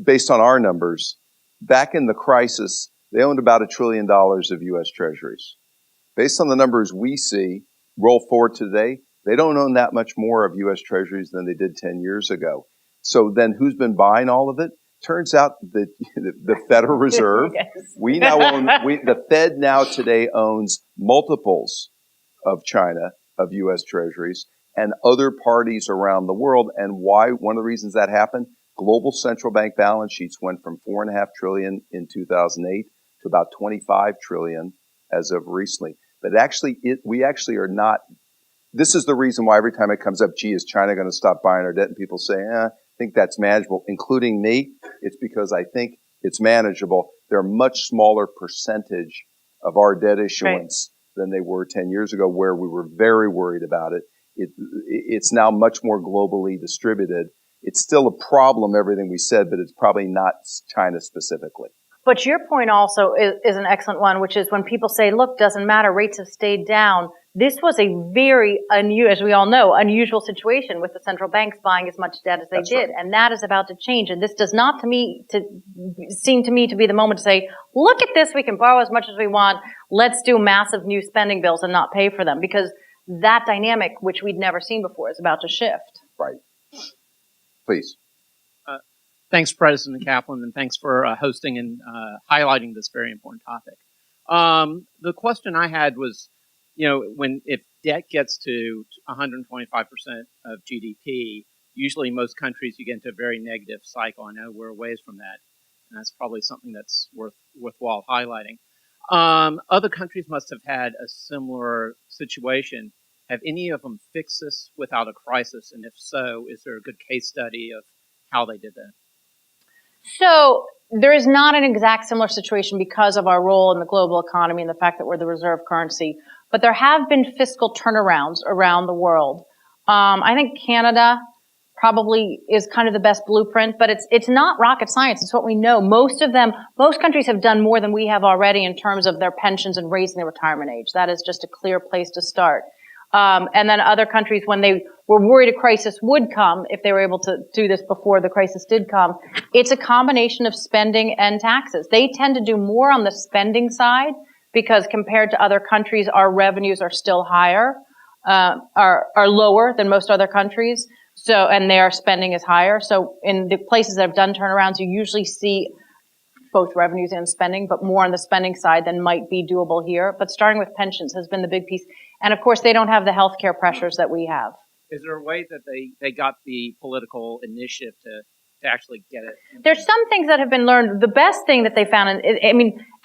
based on our numbers, back in the crisis, they owned about $1 trillion of U.S. Treasuries. Based on the numbers we see, roll forward today, they don't own that much more of U.S. Treasuries than they did 10 years ago. So then, who's been buying all of it? Turns out that the Federal Reserve, the Fed now today owns multiples of China, of U.S. Treasuries, and other parties around the world. And why? One of the reasons that happened, global central bank balance sheets went from $4.5 trillion in 2008 to about $25 trillion as of recently. But actually, we actually are not. This is the reason why every time it comes up, gee, is China going to stop buying our debt? And people say, I think that's manageable, including me. It's because I think it's manageable. They're a much smaller percentage of our debt issuance than they were 10 years ago, where we were very worried about it. It's now much more globally distributed. It's still a problem, everything we said, but it's probably not China specifically. But your point also is an excellent one, which is when people say, look, doesn't matter, rates have stayed down. This was a very unusual, as we all know, unusual situation with the central banks buying as much debt as they did. Right. And that is about to change. And this does not seem to me to be the moment to say, look at this, we can borrow as much as we want. Let's do massive new spending bills and not pay for them. Because that dynamic, which we'd never seen before, is about to shift. Right. Please. Thanks, President Kaplan, and thanks for hosting and highlighting this very important topic. The question I had was, if debt gets to 125% of GDP, usually most countries you get into a very negative cycle. I know we're a ways from that, and that's probably something that's worthwhile highlighting. Other countries must have had a similar situation. Have any of them fixed this without a crisis? And if so, is there a good case study of how they did that? So there is not an exact similar situation because of our role in the global economy and the fact that we're the reserve currency. But there have been fiscal turnarounds around the world. I think Canada probably is kind of the best blueprint, but it's not rocket science. It's what we know. Most countries have done more than we have already in terms of their pensions and raising the retirement age. That is just a clear place to start. And then other countries, when they were worried a crisis would come, if they were able to do this before the crisis did come, it's a combination of spending and taxes. They tend to do more on the spending side because compared to other countries, our revenues are still higher, are lower than most other countries. So, and their spending is higher. So in the places that have done turnarounds, you usually see both revenues and spending, but more on the spending side than might be doable here. But starting with pensions has been the big piece. And of course, they don't have the healthcare pressures that we have. Is there a way that they got the political initiative to actually get it? There's some things that have been learned. The best thing that they found,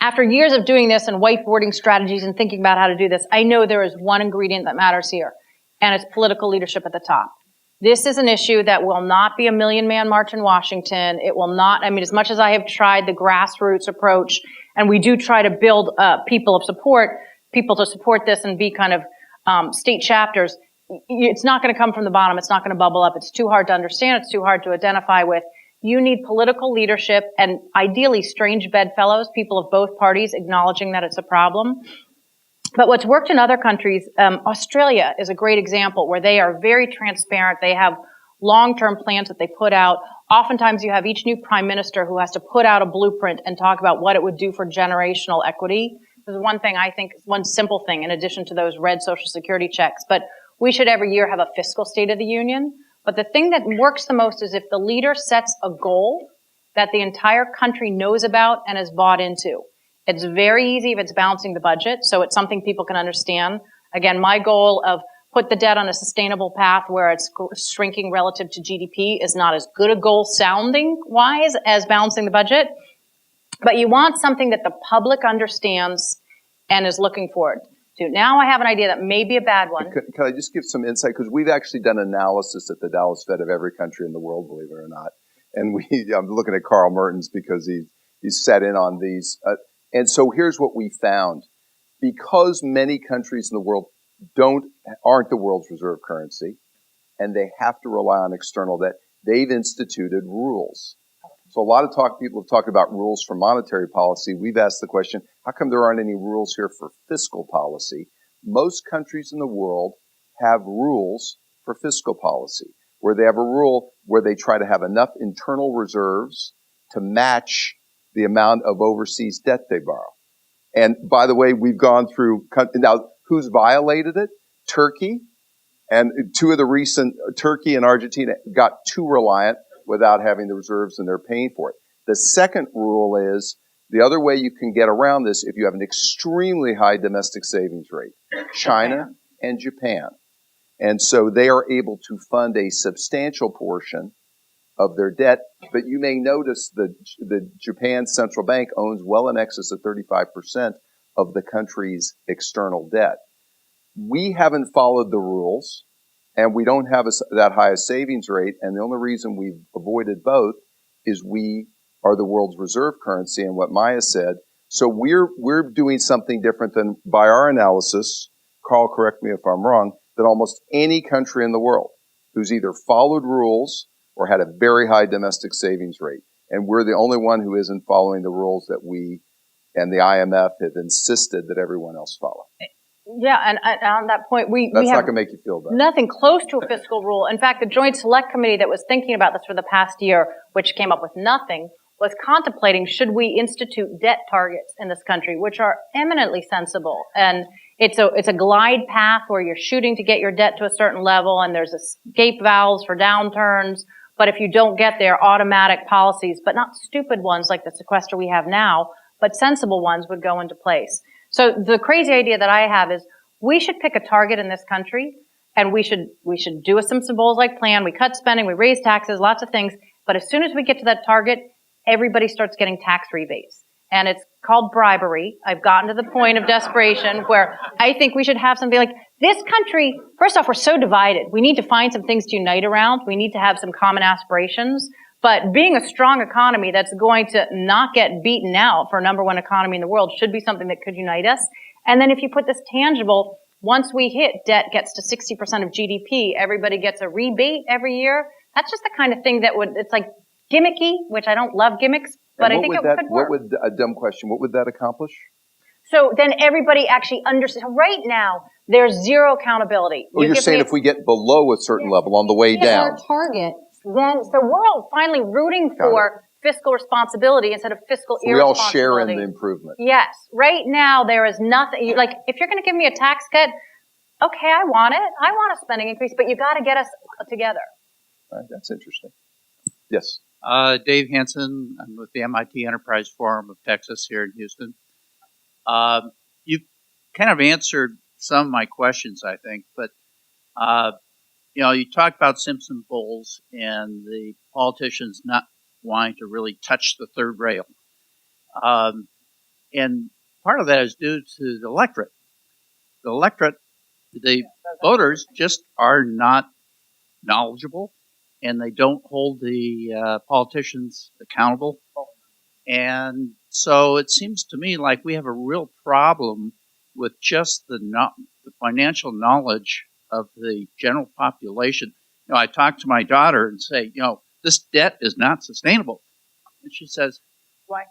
after years of doing this and whiteboarding strategies and thinking about how to do this, I know there is one ingredient that matters here, and it's political leadership at the top. This is an issue that will not be a million-man march in Washington. It will not, as much as I have tried the grassroots approach, and we do try to build people to support this and be kind of state chapters, it's not going to come from the bottom. It's not going to bubble up. It's too hard to understand. It's too hard to identify with. You need political leadership and ideally strange bedfellows, people of both parties acknowledging that it's a problem. But what's worked in other countries, Australia is a great example where they are very transparent. They have long-term plans that they put out. Oftentimes you have each new prime minister who has to put out a blueprint and talk about what it would do for generational equity. This is one thing I think, one simple thing in addition to those red Social Security checks. But we should every year have a fiscal State of the Union. But the thing that works the most is if the leader sets a goal that the entire country knows about and is bought into. It's very easy if it's balancing the budget, so it's something people can understand. Again, my goal of put the debt on a sustainable path where it's shrinking relative to GDP is not as good a goal sounding wise as balancing the budget. But you want something that the public understands and is looking forward to. Now I have an idea that may be a bad one. Can I just give some insight? Because we've actually done analysis at the Dallas Fed of every country in the world, believe it or not. And I'm looking at Carl Mertens because he's set in on these. And so here's what we found. Because many countries in the world aren't the world's reserve currency, and they have to rely on external debt, they've instituted rules. So a lot of people have talked about rules for monetary policy. We've asked the question, how come there aren't any rules here for fiscal policy? Most countries in the world have rules for fiscal policy, where they have a rule where they try to have enough internal reserves to match the amount of overseas debt they borrow. And by the way, we've gone through, now who's violated it? Turkey. And two of the recent, Turkey and Argentina got too reliant without having the reserves and they're paying for it. The second rule is the other way you can get around this if you have an extremely high domestic savings rate, China and Japan. And so they are able to fund a substantial portion of their debt, but you may notice the Japan Central Bank owns well in excess of 35% of the country's external debt. We haven't followed the rules, and we don't have that high a savings rate, and the only reason we've avoided both is we are the world's reserve currency, and what Maya said. So we're doing something different than, by our analysis, Carl, correct me if I'm wrong, than almost any country in the world who's either followed rules or had a very high domestic savings rate. And we're the only one who isn't following the rules that we and the IMF have insisted that everyone else follow. Yeah, and on that point, we That's have not going to make you feel better. nothing close to a fiscal rule. In fact, the Joint Select Committee that was thinking about this for the past year, which came up with nothing, was contemplating should we institute debt targets in this country, which are eminently sensible. And it's a glide path where you're shooting to get your debt to a certain level, and there's escape valves for downturns. But if you don't get there, automatic policies, but not stupid ones like the sequester we have now, but sensible ones would go into place. So the crazy idea that I have is we should pick a target in this country, and we should do a SimpsonBowles-like plan. We cut spending, we raise taxes, lots of things. But as soon as we get to that target, everybody starts getting tax rebates. And it's called bribery. I've gotten to the point of desperation where I think we should have something like this country. First off, we're so divided. We need to find some things to unite around. We need to have some common aspirations. But being a strong economy that's going to not get beaten out for number one economy in the world should be something that could unite us. And then if you put this tangible, once we hit debt gets to 60% of GDP, everybody gets a rebate every year. That's just the kind of thing that it's like gimmicky, which I don't love gimmicks, but I think it could work. What would, a dumb question, what would that accomplish? So then everybody actually understands. Right now, there's zero accountability. Well, you're saying if we get below a certain level on the way down. Our target. Then, so we're all finally rooting for fiscal responsibility instead of fiscal we all irresponsibility. share in the improvement. Yes. Right now, there is nothing, like, if you're going to give me a tax cut, okay, I want it. I want a spending increase, but you got to get us together. All right, that's interesting. Yes. Dave Hanson. I'm with the MIT Enterprise Forum of Texas here in Houston. You've kind of answered some of my questions, I think, but you talked about SimpsonBowles and the politicians not wanting to really touch the third rail, and part of that is due to the electorate. The electorate, the voters, just are not knowledgeable, and they don't hold the politicians accountable. And so it seems to me like we have a real problem with just the financial knowledge of the general population. I talk to my daughter and say, this debt is not sustainable. And she says, why?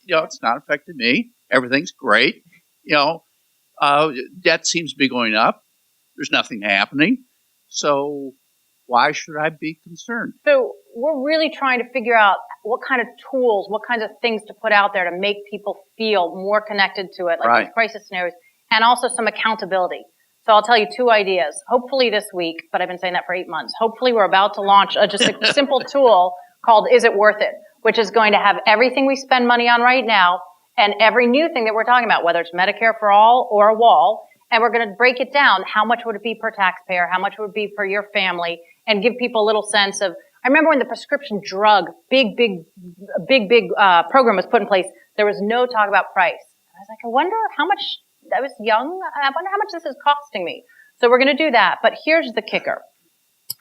It's not affecting me. Everything's great. Debt seems to be going up. There's nothing happening. So why should I be concerned? So we're really trying to figure out what kind of tools, what kinds of things to put out there to make people feel more connected to it, like these crisis scenarios, and also some accountability. So I'll tell you two ideas, hopefully this week, but I've been saying that for 8 months. Hopefully we're about to launch just a simple tool called Is It Worth It, which is going to have everything we spend money on right now and every new thing that we're talking about, whether it's Medicare for all or a wall, and we're going to break it down. How much would it be per taxpayer? How much would it be for your family? And give people a little sense of, I remember when the prescription drug big program was put in place, there was no talk about price. I was like, I wonder how much, I was young, I wonder how much this is costing me. So we're going to do that. But here's the kicker.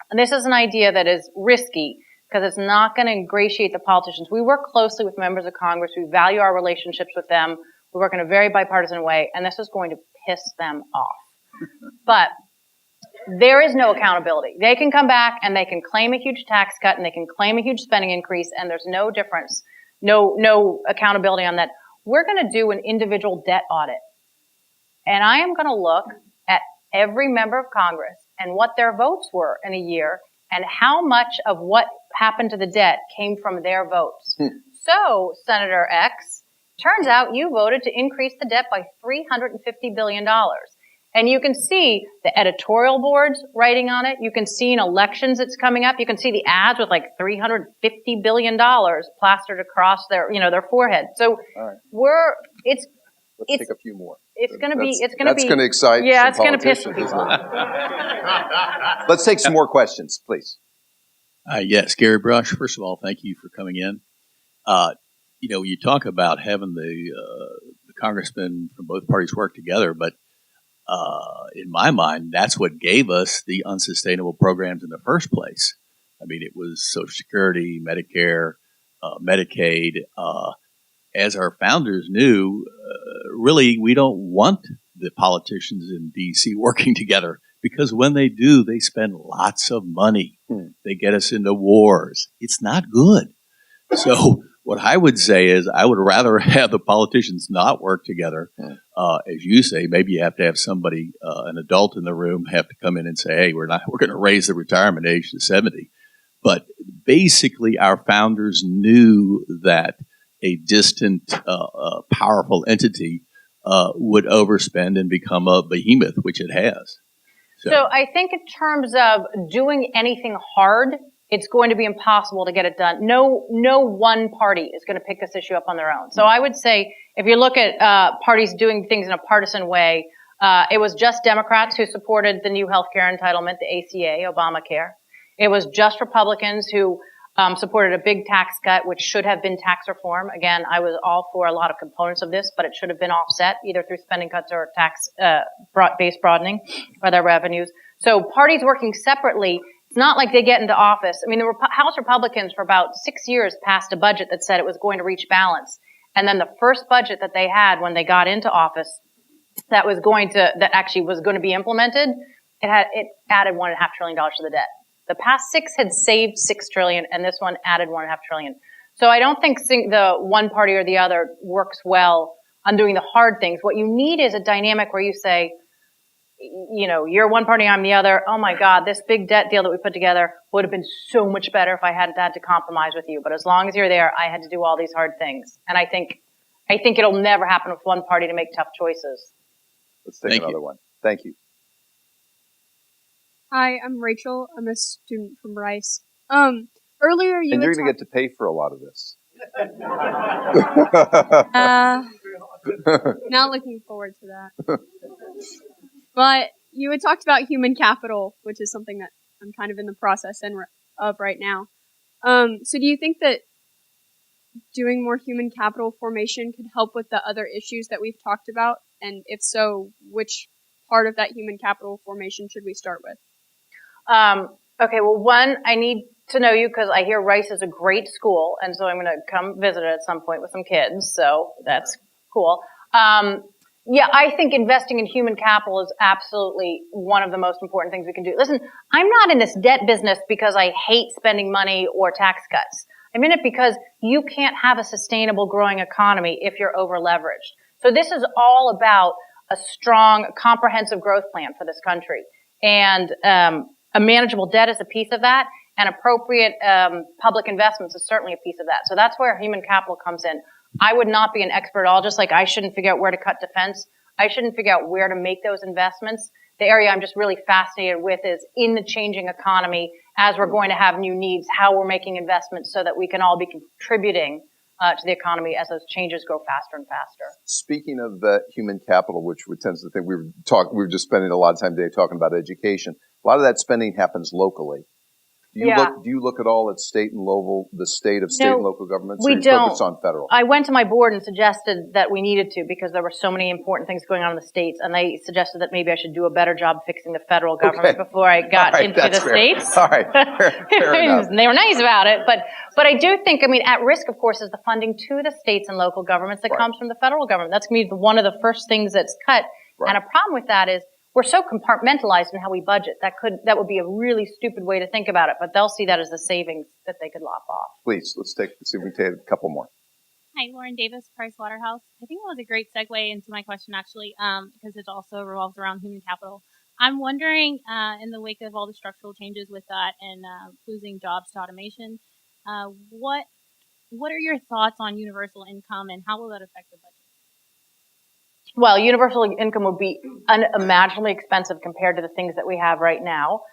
And this is an idea that is risky because it's not going to ingratiate the politicians. We work closely with members of Congress. We value our relationships with them. We work in a very bipartisan way, and this is going to piss them off. But there is no accountability. They can come back and they can claim a huge tax cut and they can claim a huge spending increase, and there's no difference, no accountability on that. We're going to do an individual debt audit. And I am going to look at every member of Congress and what their votes were in a year and how much of what happened to the debt came from their votes. So, Senator X, turns out you voted to increase the debt by $350 billion. And you can see the editorial boards writing on it. You can see in elections it's coming up. You can see the ads with like $350 billion plastered across their forehead. So Let's take a few more. It's going to excite. Yeah, some it's going to piss politicians, people isn't it? off. Let's take some more questions, please. Yes, Gary Brush. First of all, thank you for coming in. You talk about having the congressmen from both parties work together, but in my mind, that's what gave us the unsustainable programs in the first place. I mean, it was Social Security, Medicare, Medicaid. As our founders knew, really, we don't want the politicians in D.C. working together because when they do, they spend lots of money. They get us into wars. It's not good. So what I would say is I would rather have the politicians not work together. As you say, maybe you have to have somebody, an adult in the room, have to come in and say, hey, we're going to raise the retirement age to 70. But basically, our founders knew that a distant, powerful entity would overspend and become a behemoth, which it has. So I think in terms of doing anything hard, it's going to be impossible to get it done. No one party is going to pick this issue up on their own. So I would say if you look at parties doing things in a partisan way, it was just Democrats who supported the new health care entitlement, the ACA, Obamacare. It was just Republicans who supported a big tax cut, which should have been tax reform. Again, I was all for a lot of components of this, but it should have been offset either through spending cuts or tax base broadening or their revenues. So parties working separately It's not like they get into office. I mean, the House Republicans for about 6 years passed a budget that said it was going to reach balance. And then the first budget that they had when they got into office that actually was going to be implemented, it added $1.5 trillion to the debt. The past 6 had saved $6 trillion, and this one added $1.5 trillion. So I don't think the one party or the other works well on doing the hard things. What you need is a dynamic where you say, you know, you're one party, I'm the other. Oh my God, this big debt deal that we put together would have been so much better if I hadn't had to compromise with you. But as long as you're there, I had to do all these hard things. And I think it'll never happen with one party to make tough choices. Let's take another one. Thank you. Hi, I'm Rachel. I'm a student from Rice. Earlier you and you're going to get to pay for a lot of this. Not looking forward to that. But you had talked about human capital, which is something that I'm kind of in the process of right now. So do you think that doing more human capital formation could help with the other issues that we've talked about? And if so, which part of that human capital formation should we start with? Okay, well, one, I need to know you because I hear Rice is a great school, and so I'm going to come visit it at some point with some kids, so that's cool. Yeah, I think investing in human capital is absolutely one of the most important things we can do. Listen, I'm not in this debt business because I hate spending money or tax cuts. I'm in it because you can't have a sustainable growing economy if you're over leveraged. So this is all about a strong, comprehensive growth plan for this country. And a manageable debt is a piece of that, and appropriate public investments is certainly a piece of that. So that's where human capital comes in. I would not be an expert at all, just like I shouldn't figure out where to cut defense. I shouldn't figure out where to make those investments. The area I'm just really fascinated with is in the changing economy, as we're going to have new needs, how we're making investments so that we can all be contributing to the economy as those changes go faster and faster. Speaking of human capital, which tends to think we were just spending a lot of time today talking about education. A lot of that spending happens locally. Do you look at all at state and local, the state of state and local governments? We don't. Focus on federal. I went to my board and suggested that we needed to because there were so many important things going on in the states, and they suggested that maybe I should do a better job fixing the federal government before I got into the states. All right, fair enough. They were nice about it, but I do think, I mean, at risk, of course, is the funding to the states and local governments that comes from the federal government. That's going to be one of the first things that's cut. Right. And a problem with that is we're so compartmentalized in how we budget. That would be a really stupid way to think about it, but they'll see that as a savings that they could lop off. Please, see if we can take a couple more. Hi, Lauren Davis, Price Waterhouse. I think that was a great segue into my question, actually, because it also revolves around human capital. I'm wondering, in the wake of all the structural changes with that and losing jobs to automation, what are your thoughts on universal income and how will that affect the budget? Well, universal income would be unimaginably expensive compared to the things that we have right now.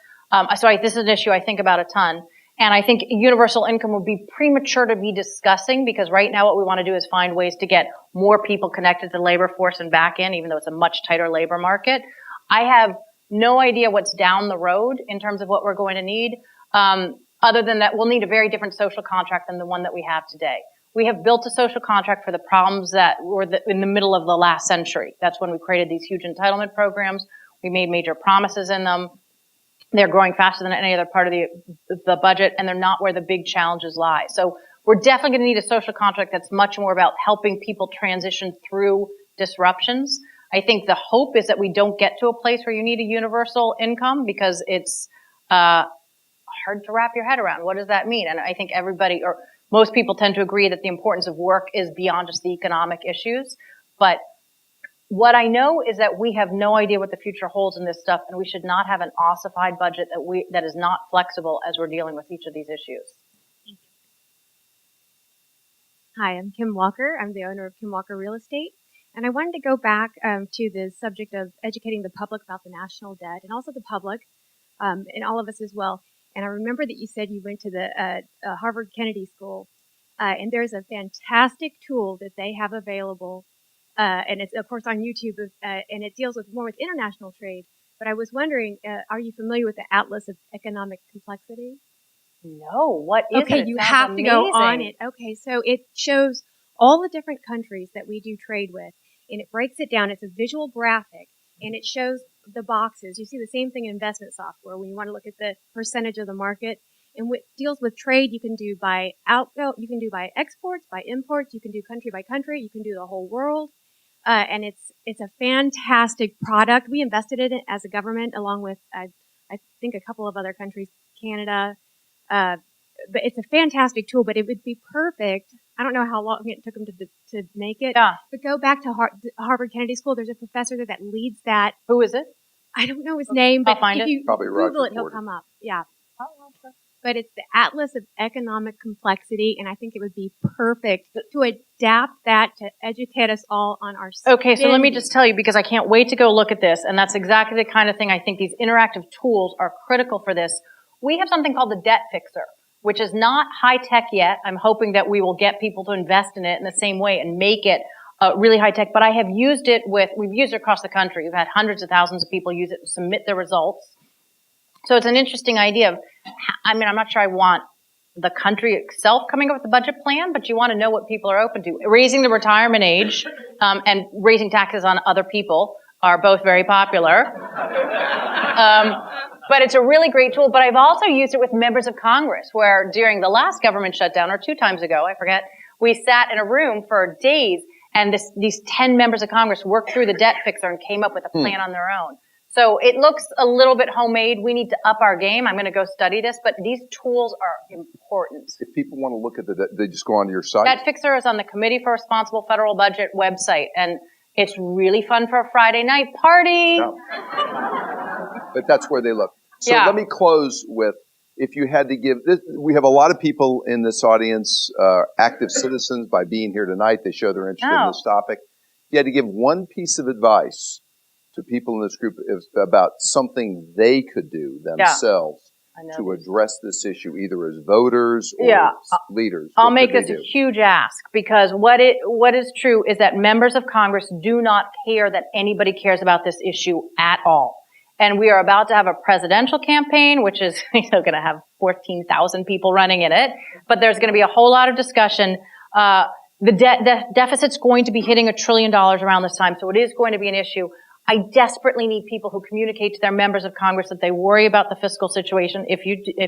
This is an issue I think about a ton. And I think universal income would be premature to be discussing because right now what we want to do is find ways to get more people connected to the labor force and back in, even though it's a much tighter labor market. I have no idea what's down the road in terms of what we're going to need. Other than that, we'll need a very different social contract than the one that we have today. We have built a social contract for the problems that were in the middle of the last century. That's when we created these huge entitlement programs. We made major promises in them. They're growing faster than any other part of the budget, and they're not where the big challenges lie. So we're definitely going to need a social contract that's much more about helping people transition through disruptions. I think the hope is that we don't get to a place where you need a universal income because it's hard to wrap your head around. What does that mean? And I think most people tend to agree that the importance of work is beyond just the economic issues. But what I know is that we have no idea what the future holds in this stuff, and we should not have an ossified budget that is not flexible as we're dealing with each of these issues. Thank you. Hi, I'm Kim Walker. I'm the owner of Kim Walker Real Estate. And I wanted to go back to the subject of educating the public about the national debt and also the public and all of us as well. And I remember that you said you went to the Harvard Kennedy School, and there's a fantastic tool that they have available, and it's, of course, on YouTube, and it deals more with international trade. But I was wondering, are you familiar with the Atlas of Economic Complexity? No, what is it? Okay, you have to go on it. Okay, so it shows all the different countries that we do trade with, and it breaks it down. It's a visual graphic, and it shows the boxes. You see the same thing in investment software when you want to look at the percentage of the market. And what deals with trade, you can do by outgo, you can do by exports, by imports, you can do country by country, you can do the whole world. And it's a fantastic product. We invested in it as a government along with, I think a couple of other countries, Canada. But it's a fantastic tool, but it would be perfect. I don't know how long it took them to make it. Yeah. But go back to Harvard Kennedy School. There's a professor there that leads that. Who is it? I don't know his name, but I'll find if it. you Probably Google Roger it, he'll Ford. come up. Yeah. Oh, okay. But it's the Atlas of Economic Complexity, and I think it would be perfect to adapt that to educate us all on our Okay, so let me spending. just tell you, because I can't wait to go look at this, and that's exactly the kind of thing I think these interactive tools are critical for this. We have something called the Debt Fixer, which is not high tech yet. I'm hoping that we will get people to invest in it in the same way and make it really high tech. But I have used it we've used it across the country. We've had hundreds of thousands of people use it to submit their results. So it's an interesting idea of, I'm not sure I want the country itself coming up with a budget plan, but you want to know what people are open to. Raising the retirement age and raising taxes on other people are both very popular. But it's a really great tool. But I've also used it with members of Congress, where during the last government shutdown, or 2 times ago, I forget, we sat in a room for days, and these 10 members of Congress worked through the Debt Fixer and came up with a plan on their own. So it looks a little bit homemade. We need to up our game. I'm going to go study this, but these tools are important. If people want to look at they just go onto your site. Debt Fixer is on the Committee for Responsible Federal Budget website, and it's really fun for a Friday night party. Yeah. But that's where they look. So Yeah. let me close with, if you had to give this, we have a lot of people in this audience, active citizens by being here tonight. They show their interest in this topic. If you had to give one piece of advice to people in this group about something they could do themselves to address this issue, either as voters or leaders. I'll make this a huge ask, because what is true is that members of Congress do not care that anybody cares about this issue at all. And we are about to have a presidential campaign, which is going to have 14,000 people running in it. But there's going to be a whole lot of discussion. The deficit's going to be hitting $1 trillion around this time, so it is going to be an issue. I desperately need people who communicate to their members of Congress that they worry about the fiscal situation, if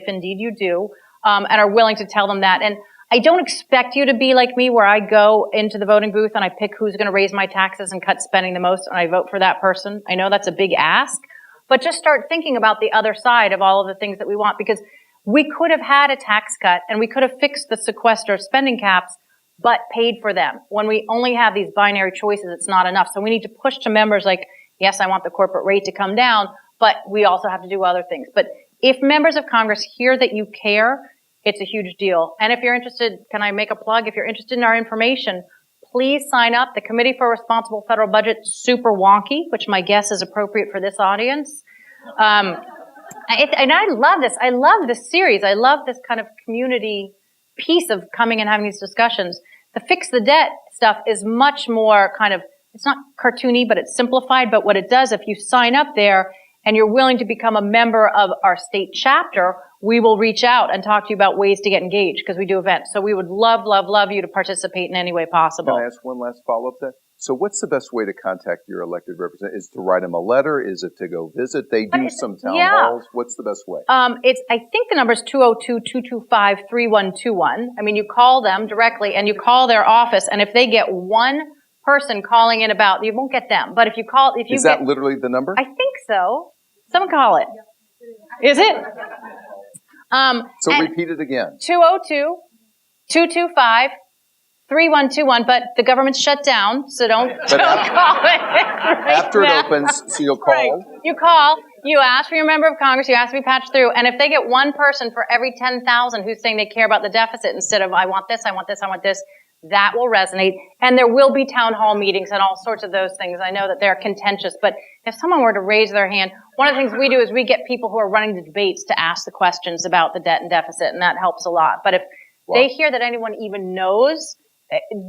indeed you do, and are willing to tell them that. And I don't expect you to be like me, where I go into the voting booth and I pick who's going to raise my taxes and cut spending the most, and I vote for that person. I know that's a big ask, but just start thinking about the other side of all of the things that we want, because we could have had a tax cut and we could have fixed the sequester spending caps, but paid for them. When we only have these binary choices, it's not enough. So we need to push to members like, yes, I want the corporate rate to come down, but we also have to do other things. But if members of Congress hear that you care, it's a huge deal. And if you're interested, can I make a plug? If you're interested in our information, please sign up. The Committee for Responsible Federal Budget, super wonky, which my guess is appropriate for this audience. And I love this. I love this series. I love this kind of community piece of coming and having these discussions. The Fix the Debt stuff is much more kind of, it's not cartoony, but it's simplified. But what it does, if you sign up there and you're willing to become a member of our state chapter, we will reach out and talk to you about ways to get engaged, because we do events. So we would love, love, love you to participate in any way possible. Can I ask one last follow-up then? So what's the best way to contact your elected representative? Is to write them a letter? Is it to go visit? They do some town halls. What's the best way? I think the number is 202-225-3121. I mean, you call them directly and you call their office, and if they get one person calling in about, you won't get them. But if you call, Is that literally the number? I think so. Someone call it. Is it? So repeat it again. 202-225-3121, but the government's shut down, so don't call it. After it opens, so you'll call. Right. You call, you ask for your member of Congress, you ask to be patched through, and if they get one person for every 10,000 who's saying they care about the deficit instead of I want this, I want this, I want this, that will resonate. And there will be town hall meetings and all sorts of those things. I know that they're contentious, but if someone were to raise their hand, one of the things we do is we get people who are running the debates to ask the questions about the debt and deficit, and that helps a lot. But if they hear that anyone even knows,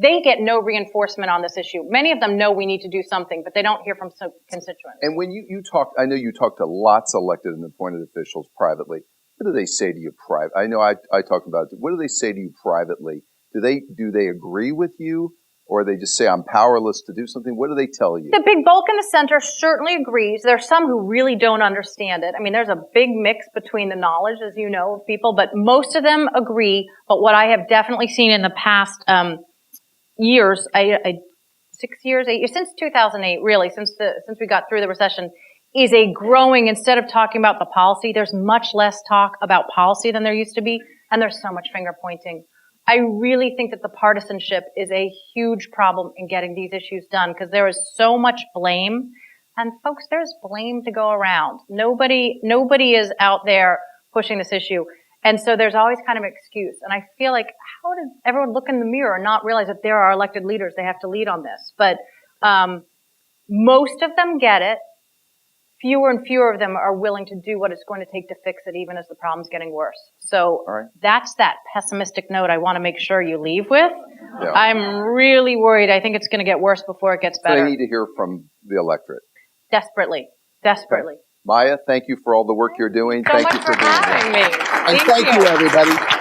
they get no reinforcement on this issue. Many of them know we need to do something, but they don't hear from constituents. And when you talk, I know you talk to lots of elected and appointed officials privately. What do they say to you private? I know I talk about it. What do they say to you privately? Do they agree with you, or they just say, I'm powerless to do something? What do they tell you? The big bulk in the center certainly agrees. There are some who really don't understand it. I mean, there's a big mix between the knowledge, as you know, of people, but most of them agree. But what I have definitely seen in the past years, 6 years, 8 years, since 2008, really, since we got through the recession, is a growing, instead of talking about the policy, there's much less talk about policy than there used to be, and there's so much finger pointing. I really think that the partisanship is a huge problem in getting these issues done, because there is so much blame, and folks, there's blame to go around. Nobody is out there pushing this issue. And so there's always kind of an excuse. And I feel like, how does everyone look in the mirror and not realize that there are elected leaders, they have to lead on this? But most of them get it. Fewer and fewer of them are willing to do what it's going to take to fix it, even as the problem's getting worse. So that's that pessimistic note I want to make sure you leave with. Yeah. I'm really worried. I think it's going to get worse before it gets better. So they need to hear from the electorate. Desperately. Desperately. Maya, thank you for all the work you're doing. So thank much you for for being here. having me. And thank you, everybody.